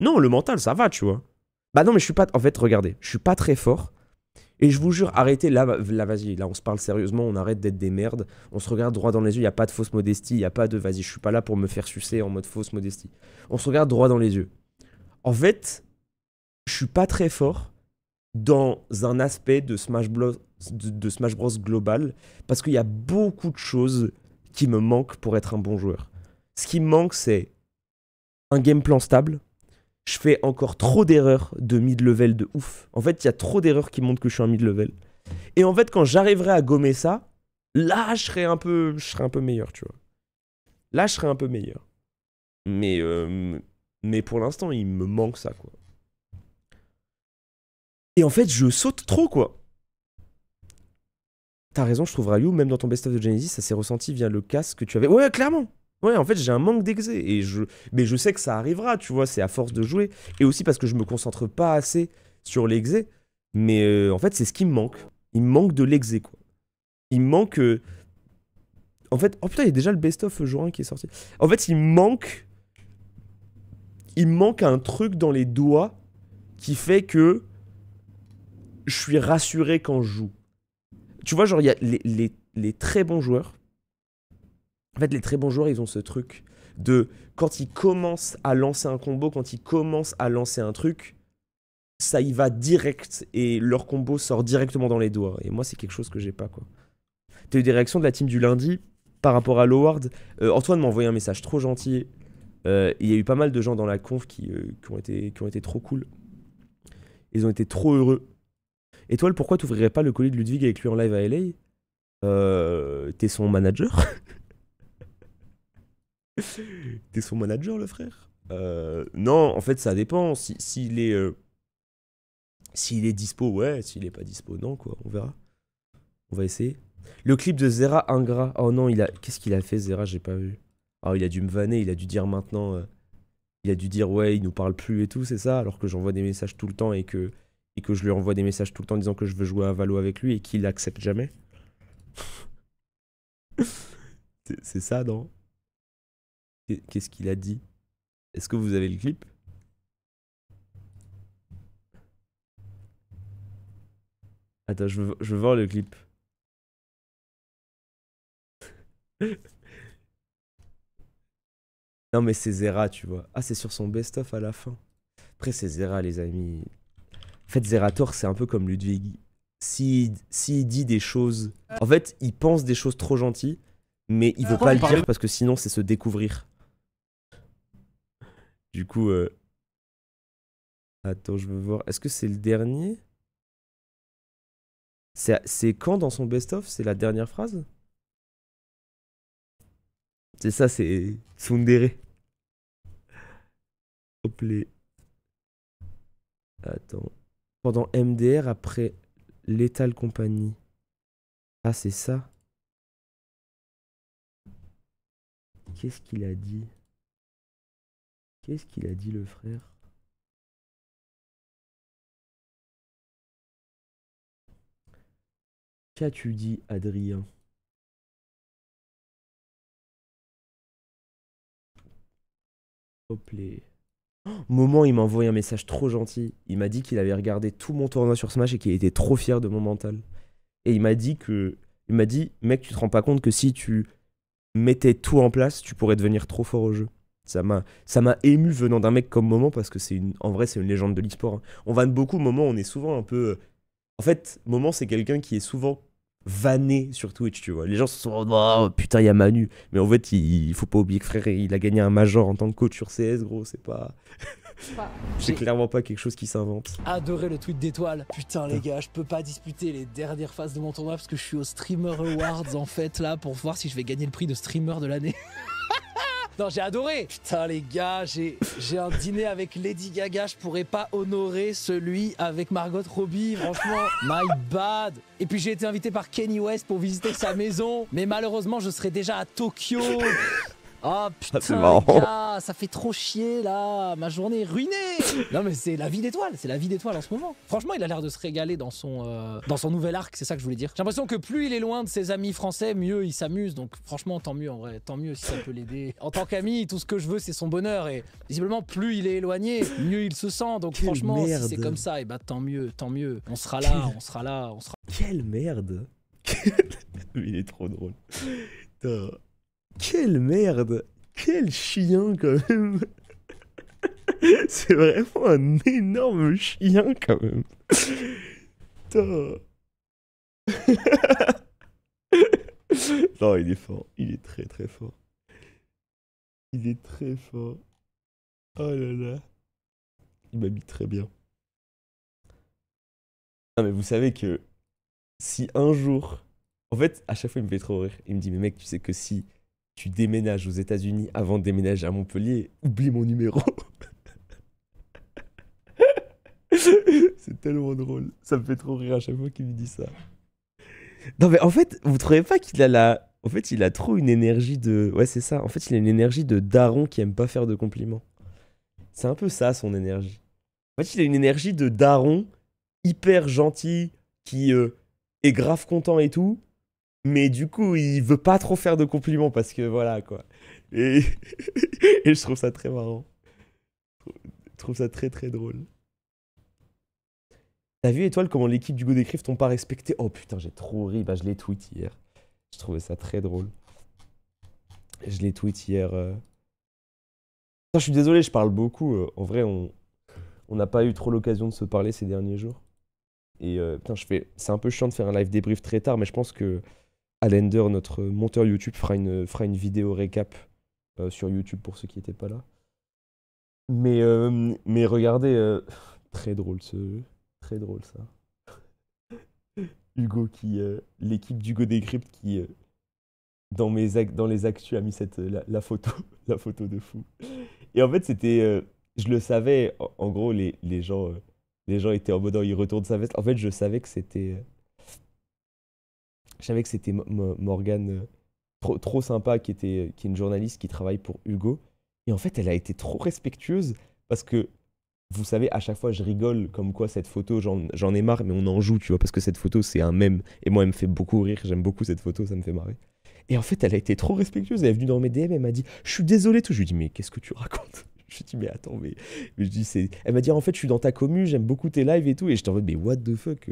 Non, le mental, ça va, tu vois. Bah non, mais je suis pas... En fait, regardez, je suis pas très fort. Et je vous jure, arrêtez, là vas-y, là on se parle sérieusement, on arrête d'être des merdes, on se regarde droit dans les yeux, il n'y a pas de fausse modestie, il n'y a pas de vas-y, je suis pas là pour me faire sucer en mode fausse modestie. On se regarde droit dans les yeux. En fait, je suis pas très fort dans un aspect de Smash Bros global, parce qu'il y a beaucoup de choses qui me manquent pour être un bon joueur. Ce qui me manque, c'est un game plan stable. Je fais encore trop d'erreurs de mid-level de ouf. En fait, il y a trop d'erreurs qui montrent que je suis un mid-level. Et en fait, quand j'arriverai à gommer ça, là, je serai un peu meilleur, tu vois. Là, je serai un peu meilleur. Mais pour l'instant, il me manque ça, quoi. Et en fait, je saute trop, quoi. T'as raison, je trouve Ryu, même dans ton best-of de Genesis, ça s'est ressenti via le casque que tu avais. Ouais, clairement. Ouais, en fait, j'ai un manque d'exé. Mais je sais que ça arrivera, tu vois, c'est à force de jouer. Et aussi parce que je me concentre pas assez sur l'exé. Mais en fait, c'est ce qui me manque. Il me manque de l'exé, quoi. Il me manque... En fait... Oh putain, il y a déjà le best-of jour 1 qui est sorti. En fait, il me manque un truc dans les doigts qui fait que je suis rassuré quand je joue. Tu vois, genre, il y a les très bons joueurs. En fait, les très bons joueurs, ils ont ce truc de... Quand ils commencent à lancer un combo, quand ils commencent à lancer un truc, ça y va direct et leur combo sort directement dans les doigts. Et moi, c'est quelque chose que j'ai pas, quoi. T'as eu des réactions de la team du lundi par rapport à l'Howard. Antoine m'a envoyé un message trop gentil. Il y a eu pas mal de gens dans la conf qui ont été trop cool. Ils ont été trop heureux. Étoile, pourquoi t'ouvrirais pas le colis de Ludwig avec lui en live à LA? T'es son manager? T'es son manager, le frère? Non, en fait, ça dépend. S'il est dispo, ouais. S'il est pas dispo, non, quoi. On verra. On va essayer. Le clip de Zera ingrat. Oh non, qu'est-ce qu'il a fait, Zera? J'ai pas vu. Ah, il a dû me vanner. Il a dû dire maintenant... Il a dû dire, ouais, il nous parle plus et tout, c'est ça? Alors que j'envoie des messages tout le temps et que je lui envoie des messages tout le temps disant que je veux jouer à Valo avec lui et qu'il l'accepte jamais. C'est ça, non? Qu'est-ce qu'il a dit? Est-ce que vous avez le clip? Attends, je veux voir le clip. Non mais c'est Zera, tu vois. Ah, c'est sur son best-of à la fin. Après, c'est Zera, les amis. En fait, Zerator, c'est un peu comme Ludwig. S'il dit des choses... En fait, il pense des choses trop gentilles, mais il veut pas le dire parce que sinon, c'est se découvrir. Du coup... Attends, je veux voir. Est-ce que c'est le dernier? C'est quand dans son best-of? C'est la dernière phrase? C'est ça, c'est Tsundere. Hop les... Attends. Pendant MDR, après Lethal Company. Ah, c'est ça. Qu'est-ce qu'il a dit? Qu'est-ce qu'il a dit, le frère? Qu'as-tu dit, Adrien? Hop les... Moment, il m'a envoyé un message trop gentil. Il m'a dit qu'il avait regardé tout mon tournoi sur Smash et qu'il était trop fier de mon mental. Et il m'a dit, mec, tu te rends pas compte que si tu mettais tout en place, tu pourrais devenir trop fort au jeu. Ça m'a ému venant d'un mec comme Moment parce que en vrai, c'est une légende de l'e-sport. Hein. On vanne beaucoup Moment, on est souvent un peu... En fait, Moment, c'est quelqu'un qui est souvent vanné sur Twitch, tu vois. Les gens se sont oh putain, il y a Manu. Mais en fait, il faut pas oublier que frère, il a gagné un major en tant que coach sur CS, gros, c'est pas... C'est clairement pas quelque chose qui s'invente. Adoré le tweet d'Étoile. Putain les gars, je peux pas disputer les dernières phases de mon tournoi parce que je suis au Streamer Awards en fait là pour voir si je vais gagner le prix de streamer de l'année. Non, j'ai adoré. Putain les gars, j'ai un dîner avec Lady Gaga, je pourrais pas honorer celui avec Margot Robbie, franchement, my bad. Et puis j'ai été invité par Kanye West pour visiter sa maison, mais malheureusement je serai déjà à Tokyo. Oh c'est putain, marrant. les gars, ça fait trop chier là, ma journée est ruinée. Non mais c'est la vie d'étoile, c'est la vie d'étoile en ce moment. Franchement, il a l'air de se régaler dans son nouvel arc, c'est ça que je voulais dire. J'ai l'impression que plus il est loin de ses amis français, mieux il s'amuse. Donc franchement, tant mieux en vrai, tant mieux si ça peut l'aider. En tant qu'ami, tout ce que je veux, c'est son bonheur. Et visiblement, plus il est éloigné, mieux il se sent. Donc Quelle franchement, merde. si c'est comme ça, et bah tant mieux, tant mieux. On sera là, on sera là, on sera. Quelle merde. Il est trop drôle. Putain. Quelle merde. Quel chien quand même. C'est vraiment un énorme chien quand même. Putain. Non, il est fort. Il est très très fort. Il est très fort. Oh là là. Il m'habite très bien. Non mais vous savez que si un jour... En fait, à chaque fois, il me fait trop rire. Il me dit, mais mec, tu sais que si tu déménages aux États-Unis avant de déménager à Montpellier, oublie mon numéro. C'est tellement drôle. Ça me fait trop rire à chaque fois qu'il me dit ça. Non mais en fait, vous trouvez pas qu'il a la... En fait, il a trop une énergie de... Ouais, c'est ça. En fait, il a une énergie de daron qui aime pas faire de compliments. C'est un peu ça, son énergie. En fait, il a une énergie de daron hyper gentil qui est grave content et tout. Mais du coup, il veut pas trop faire de compliments parce que voilà, quoi. Et, et je trouve ça très marrant. Je trouve ça très, très drôle. T'as vu, Étoile, comment l'équipe du Go Décrive t'ont pas respecté? Oh putain, j'ai trop ri. Bah, je l'ai tweet hier. Je trouvais ça très drôle. Je l'ai tweet hier. Putain, je suis désolé, je parle beaucoup. En vrai, on n'a pas eu trop l'occasion de se parler ces derniers jours. Et putain, c'est un peu chiant de faire un live débrief très tard, mais je pense que Allender, notre monteur YouTube, fera une vidéo récap sur YouTube pour ceux qui n'étaient pas là. Mais regardez, très drôle ça. Hugo l'équipe d'Hugo Décrypte qui dans les actus a mis la photo de fou. Et en fait c'était, je le savais, en gros les gens étaient en mode, oh, il retourne sa veste. En fait je savais que c'était Morgane, trop sympa, qui est une journaliste qui travaille pour Hugo. Et en fait, elle a été trop respectueuse parce que, vous savez, à chaque fois, je rigole comme quoi cette photo, j'en ai marre, mais on en joue, tu vois, parce que cette photo, c'est un mème. Et moi, elle me fait beaucoup rire. J'aime beaucoup cette photo, ça me fait marrer. Et en fait, elle a été trop respectueuse. Elle est venue dans mes DM, elle m'a dit, je suis désolé, tout. Je lui ai dit, mais qu'est-ce que tu racontes? Je lui ai dit, mais attends, mais je dis, elle m'a dit, en fait, je suis dans ta commu, j'aime beaucoup tes lives et tout. Et j'étais en mode, mais what the fuck,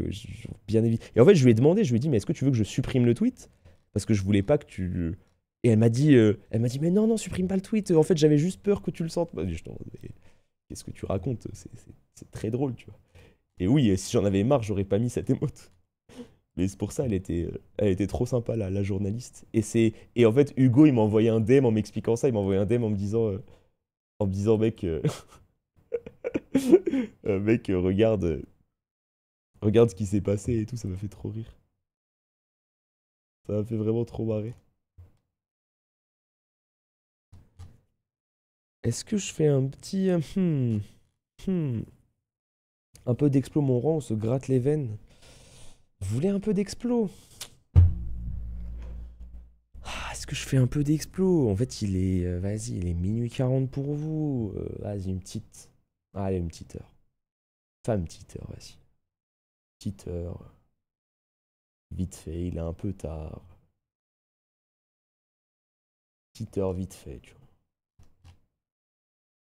bien évidemment. Et en fait, je lui ai demandé, je lui ai dit, mais est-ce que tu veux que je supprime le tweet? Parce que je voulais pas que tu... Et elle m'a dit, mais non, supprime pas le tweet. En fait, j'avais juste peur que tu le sentes. Bah, j'étais en mode, mais qu'est-ce que tu racontes? C'est très drôle, tu vois. Et oui, si j'en avais marre, j'aurais pas mis cette émote. Mais c'est pour ça, elle était trop sympa, la journaliste. Et en fait, Hugo, il m'a envoyé un DM en m'expliquant ça. Il m'a envoyé un DM en me disant, mec, mec, regarde ce qui s'est passé et tout. Ça m'a fait trop rire. Ça m'a fait vraiment trop marrer. Est-ce que je fais un petit... un peu d'explo, mon rang, on se gratte les veines. Vous voulez un peu d'explo? Est-ce que je fais un peu d'explo? En fait, vas-y, il est minuit 40 pour vous. Vas-y, une petite... Allez, une petite heure. Enfin, une petite heure, vas-y. Petite heure. Vite fait, il est un peu tard. Petite heure, vite fait, tu vois.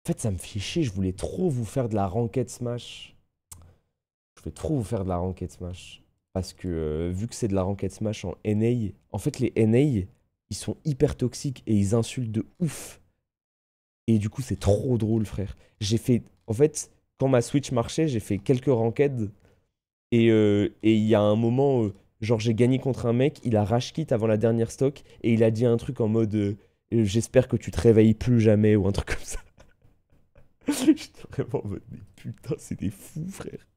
En fait, ça me fait chier, je voulais trop vous faire de la ranked smash. Je voulais trop vous faire de la ranked smash. Parce que vu que c'est de la ranked smash en NA, en fait, les NA, ils sont hyper toxiques et ils insultent de ouf. Et du coup, c'est trop drôle, frère. En fait, quand ma Switch marchait, j'ai fait quelques ranked. Et il y a un moment, genre, j'ai gagné contre un mec, il a rage quit avant la dernière stock. Et il a dit un truc en mode j'espère que tu te réveilles plus jamais, ou un truc comme ça. J'étais vraiment en mode, mais putain, c'est des fous, frère.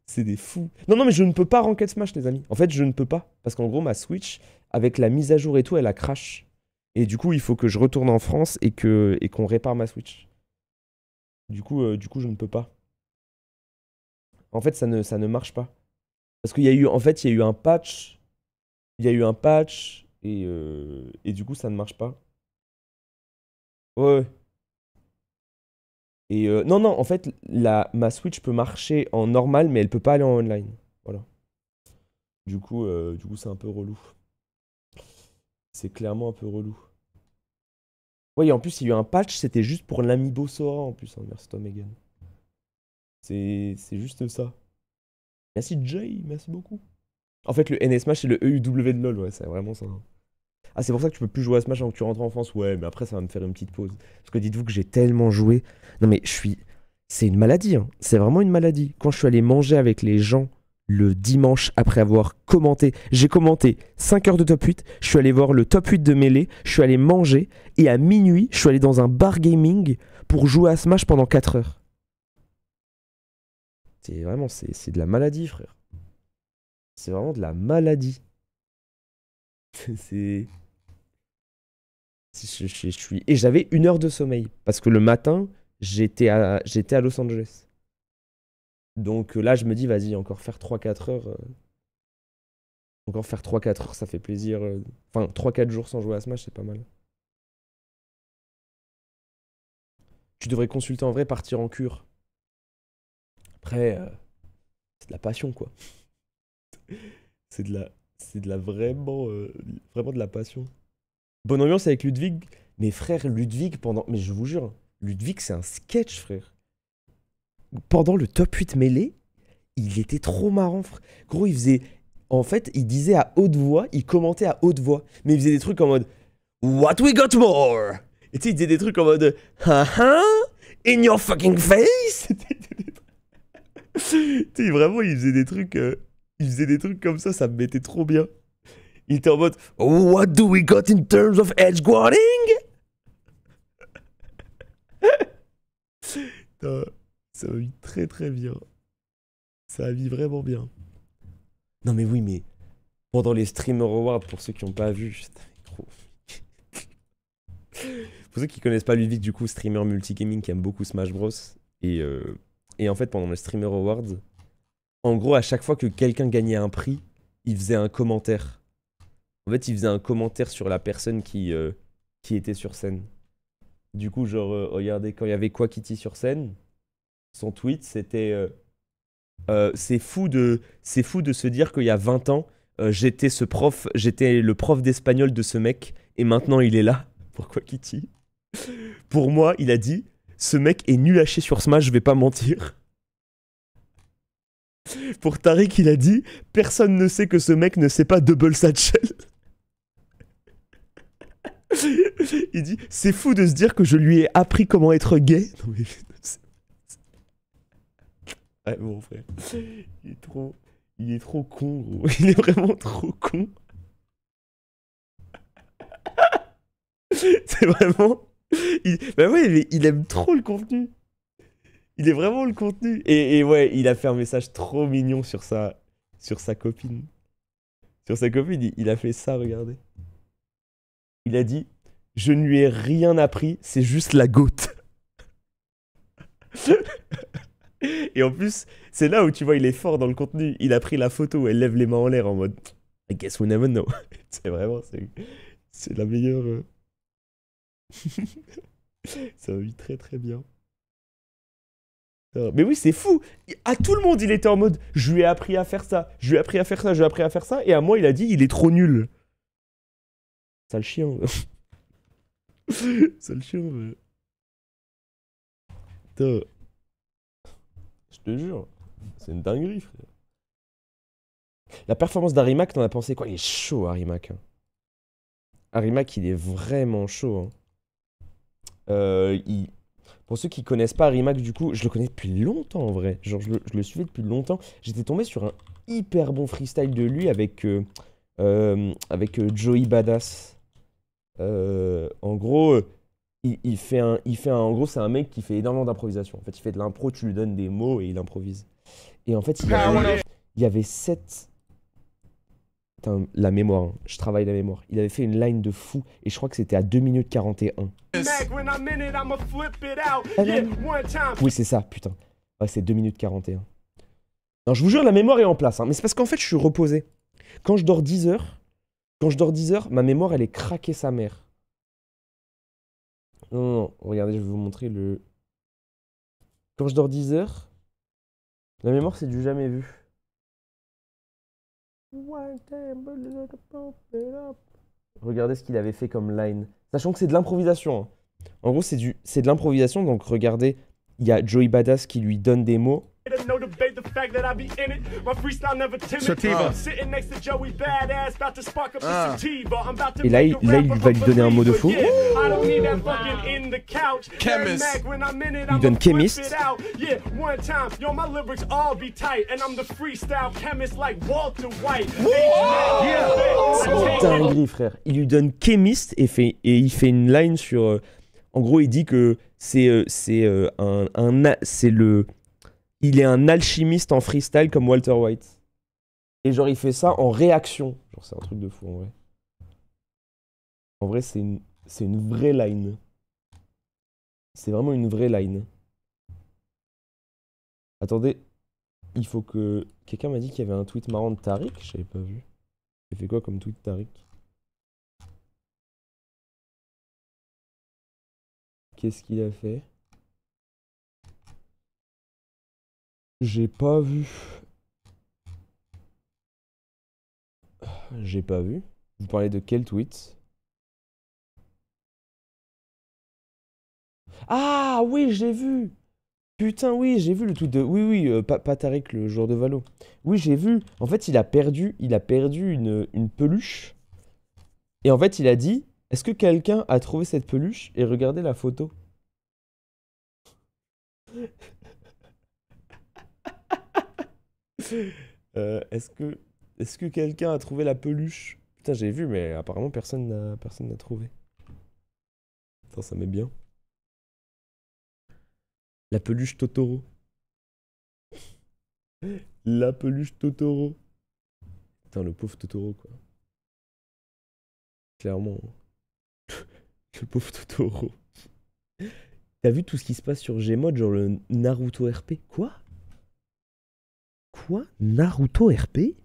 C'est des fous. Non, mais je ne peux pas ranked smash, les amis. En fait, je ne peux pas. Parce qu'en gros, ma Switch, avec la mise à jour et tout, elle a crash. Et du coup, il faut que je retourne en France et qu'on répare ma Switch. Du coup, je ne peux pas. En fait, ça ne marche pas. Parce qu'il y a eu, en fait, il y a eu un patch. Il y a eu un patch et du coup, ça ne marche pas. Ouais. Et non, en fait, ma Switch peut marcher en normal, mais elle peut pas aller en online. Voilà. Du coup, c'est un peu relou. C'est clairement un peu relou. Ouais, et en plus, il y a eu un patch, c'était juste pour l'Amiibo Sora en plus. Hein. Merci toi, Megan. C'est juste ça. Merci Jay, merci beaucoup. En fait, le NS Smash, c'est le EUW de LoL, ouais, c'est vraiment ça. Ah, c'est pour ça que tu peux plus jouer à Smash avant que tu rentres en France. Ouais, mais après, ça va me faire une petite pause. Parce que dites-vous que j'ai tellement joué. Non, mais c'est une maladie, hein. C'est vraiment une maladie. Quand je suis allé manger avec les gens le dimanche après avoir commenté, j'ai commenté 5 heures de top 8, je suis allé voir le top 8 de Melee, je suis allé manger, et à minuit, je suis allé dans un bar gaming pour jouer à Smash pendant 4 heures. C'est vraiment, c'est de la maladie, frère. C'est vraiment de la maladie. Je suis... Et j'avais 1 heure de sommeil. Parce que le matin, j'étais à Los Angeles. Donc là, je me dis, vas-y, encore faire 3-4 heures. Encore faire 3-4 heures, ça fait plaisir. Enfin, 3-4 jours sans jouer à Smash, c'est pas mal. Tu devrais consulter en vrai, partir en cure. Après, c'est de la passion, quoi. C'est de la vraiment de la passion. Bonne ambiance avec Ludwig. Mais frère, Ludwig mais je vous jure, Ludwig c'est un sketch, frère. Pendant le top 8 mêlée, il était trop marrant, frère. Gros, il faisait... En fait, il disait à haute voix, il commentait à haute voix. Mais il faisait des trucs en mode What we got more? Et tu sais, il disait des trucs en mode Haha, in your fucking face. Tu sais, vraiment, il faisait des trucs... Il faisait des trucs comme ça me mettait trop bien. Il était en mode What do we got in terms of edge guarding? Ça va vite très très bien. Ça va vite vraiment bien. Non mais oui, mais pendant les Streamer Awards, pour ceux qui n'ont pas vu, trop. Pour ceux qui connaissent pas Ludwig, du coup, streamer multigaming qui aime beaucoup Smash Bros. Et en fait, pendant les Streamer Awards, en gros, à chaque fois que quelqu'un gagnait un prix, il faisait un commentaire. En fait, il faisait un commentaire sur la personne qui était sur scène. Du coup, genre, regardez, quand il y avait Quackity sur scène, son tweet, c'était c'est fou de se dire qu'il y a 20 ans, j'étais le prof d'espagnol de ce mec, et maintenant il est là. Pour Quackity. Pour moi, il a dit, ce mec est nul à chier sur Smash, je vais pas mentir. Pour Tariq, il a dit personne ne sait que ce mec ne sait pas double satchel. Il dit c'est fou de se dire que je lui ai appris comment être gay. Non mais... Ouais, mon frère. Il est trop con, gros. Il est vraiment trop con. C'est vraiment... Bah ouais, mais il aime trop le contenu. Il est vraiment le contenu. Et ouais, il a fait un message trop mignon sur sa copine. Sur sa copine, il a fait ça, regardez. Il a dit « Je ne lui ai rien appris, c'est juste la goutte. » Et en plus, c'est là où tu vois, il est fort dans le contenu. Il a pris la photo où elle lève les mains en l'air en mode « I guess we never know. » C'est vraiment, c'est la meilleure... Ça va vite très très bien. Mais oui, c'est fou. À tout le monde, il était en mode je lui ai appris à faire ça, je lui ai appris à faire ça, je lui ai appris à faire ça. Et à moi, il a dit il est trop nul. Sale chien. Sale chien. Mais... Putain. Je te jure, c'est une dinguerie, frère. La performance d'Arimac, t'en as pensé quoi? Il est chaud, Arimac. Arimac, il est vraiment chaud. Hein. Pour ceux qui connaissent pas Arimac, du coup, je le connais depuis longtemps en vrai. Genre, je le suivais depuis longtemps. J'étais tombé sur un hyper bon freestyle de lui avec Joey Badass. En gros, en gros, c'est un mec qui fait énormément d'improvisation. En fait, il fait de l'impro, tu lui donnes des mots et il improvise. Et en fait, il y avait 7... Putain, la mémoire, hein. Je travaille la mémoire. Il avait fait une line de fou et je crois que c'était à 2 minutes 41. Oui, c'est ça, putain. Ouais, c'est 2 minutes 41. Non, je vous jure, la mémoire est en place. Hein. Mais c'est parce qu'en fait, je suis reposé. Quand je dors 10 heures, ma mémoire, elle est craquée sa mère. non. Regardez, je vais vous montrer le... Quand je dors 10 heures, la mémoire, c'est du jamais vu. Regardez ce qu'il avait fait comme line. Sachant que c'est de l'improvisation. Hein. En gros, c'est de l'improvisation. Donc regardez, il y a Joey Badass qui lui donne des mots. Et là, il va lui donner un mot de faux. Il lui donne chemist. C'est dinguerie, frère. Il lui donne chemist et il fait une line sur... en gros, il dit que il est un alchimiste en freestyle comme Walter White. Et genre, il fait ça en réaction. Genre, c'est un truc de fou, en vrai. En vrai, c'est une vraie line. C'est vraiment une vraie line. Attendez. Il faut que... Quelqu'un m'a dit qu'il y avait un tweet marrant de Tariq. Je l'avais pas vu. Il fait quoi comme tweet, Tariq? Qu'est-ce qu'il a fait? J'ai pas vu. J'ai pas vu. Vous parlez de quel tweet? Ah oui, j'ai vu. Putain, oui, j'ai vu le tweet de... Oui, pas Tariq, le joueur de Valo. Oui, j'ai vu. En fait, il a perdu une peluche. Et en fait, il a dit... Est-ce que quelqu'un a trouvé cette peluche? Et regardez la photo. Est-ce que quelqu'un a trouvé la peluche? Putain, j'ai vu, mais apparemment personne n'a trouvé. Attends, ça met bien. La peluche Totoro. La peluche Totoro. Putain, le pauvre Totoro, quoi. Clairement. Le pauvre Totoro. T'as vu tout ce qui se passe sur Gmod, genre le Naruto RP? Quoi? Quoi? Naruto RP?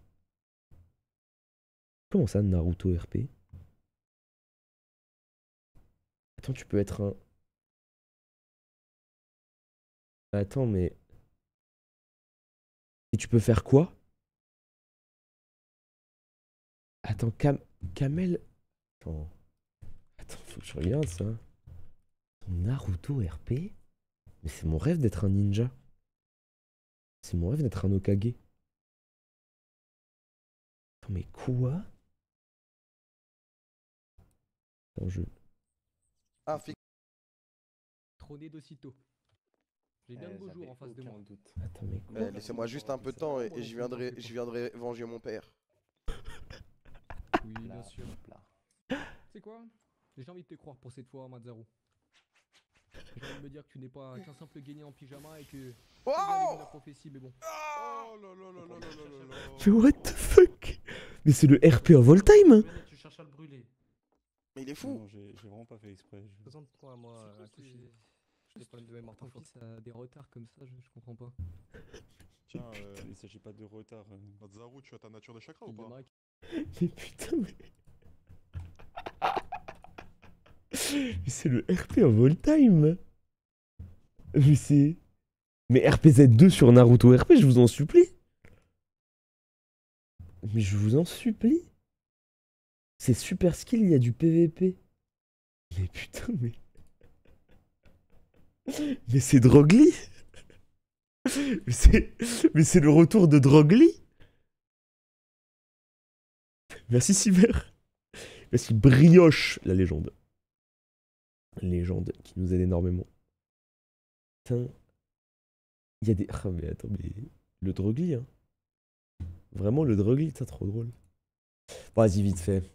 Comment ça, Naruto RP? Attends, tu peux être un... Attends, mais... Et tu peux faire quoi? Attends, Kamel... Attends, faut que je regarde ça. Naruto RP? Mais c'est mon rêve d'être un ninja. C'est mon rêve d'être un Hokage. Attends, mais quoi? Attends, Ah, Trôné d'aussitôt. J'ai bien le beau jour en face de moi. Attends, mais quoi? laissez-moi juste un peu de temps et je viendrai venger mon père. Oui, bien sûr. C'est quoi? J'ai envie de te croire pour cette fois, Mazzaro. J'ai envie de me dire que tu n'es pas qu'un simple guignol en pyjama et que... Oh la prophétie, mais bon. Oh là là là là là là là. Mais what the fuck? Mais c'est le RP of all time! Tu cherches à le brûler. Mais il est fou! Non, j'ai vraiment pas fait exprès. Présente-toi à moi, à coucher. J'ai des problèmes de mémoire. Ton fils a des retards comme ça, je comprends pas. Tiens, il s'agit pas de retard. Mazzaro, tu as ta nature de chakra ou Il y en pas? a qui- Mais putain, mais... Mais c'est le RP of all time! Mais c'est... Mais RPZ2 sur Naruto RP, je vous en supplie! Mais je vous en supplie! C'est super skill, il y a du PVP. Mais putain, mais... Mais c'est Drogly! Mais c'est le retour de Drogly! Merci Cyber! Merci Brioche, la légende. Légende qui nous aide énormément. Putain. Il y a des... Ah mais attends, mais... Le Drogly, hein. Vraiment le Drogly, c'est trop drôle. Bon, vas-y, vite fait.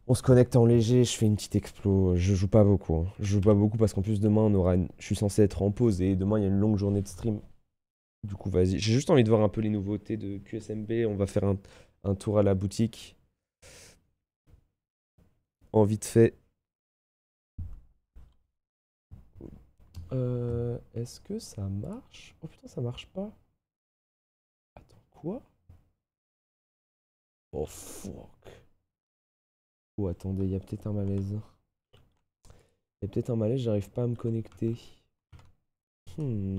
On se connecte en léger, je fais une petite explo. Je joue pas beaucoup. Hein. Je joue pas beaucoup parce qu'en plus demain, on aura je suis censé être en pause et demain, il y a une longue journée de stream. Du coup, vas-y. J'ai juste envie de voir un peu les nouveautés de QSMB. On va faire un tour à la boutique. En vite fait. Est-ce que ça marche? Oh putain, ça marche pas. Attends, quoi? Oh fuck. Oh attendez, il y a peut-être un malaise. Il y a peut-être un malaise, j'arrive pas à me connecter.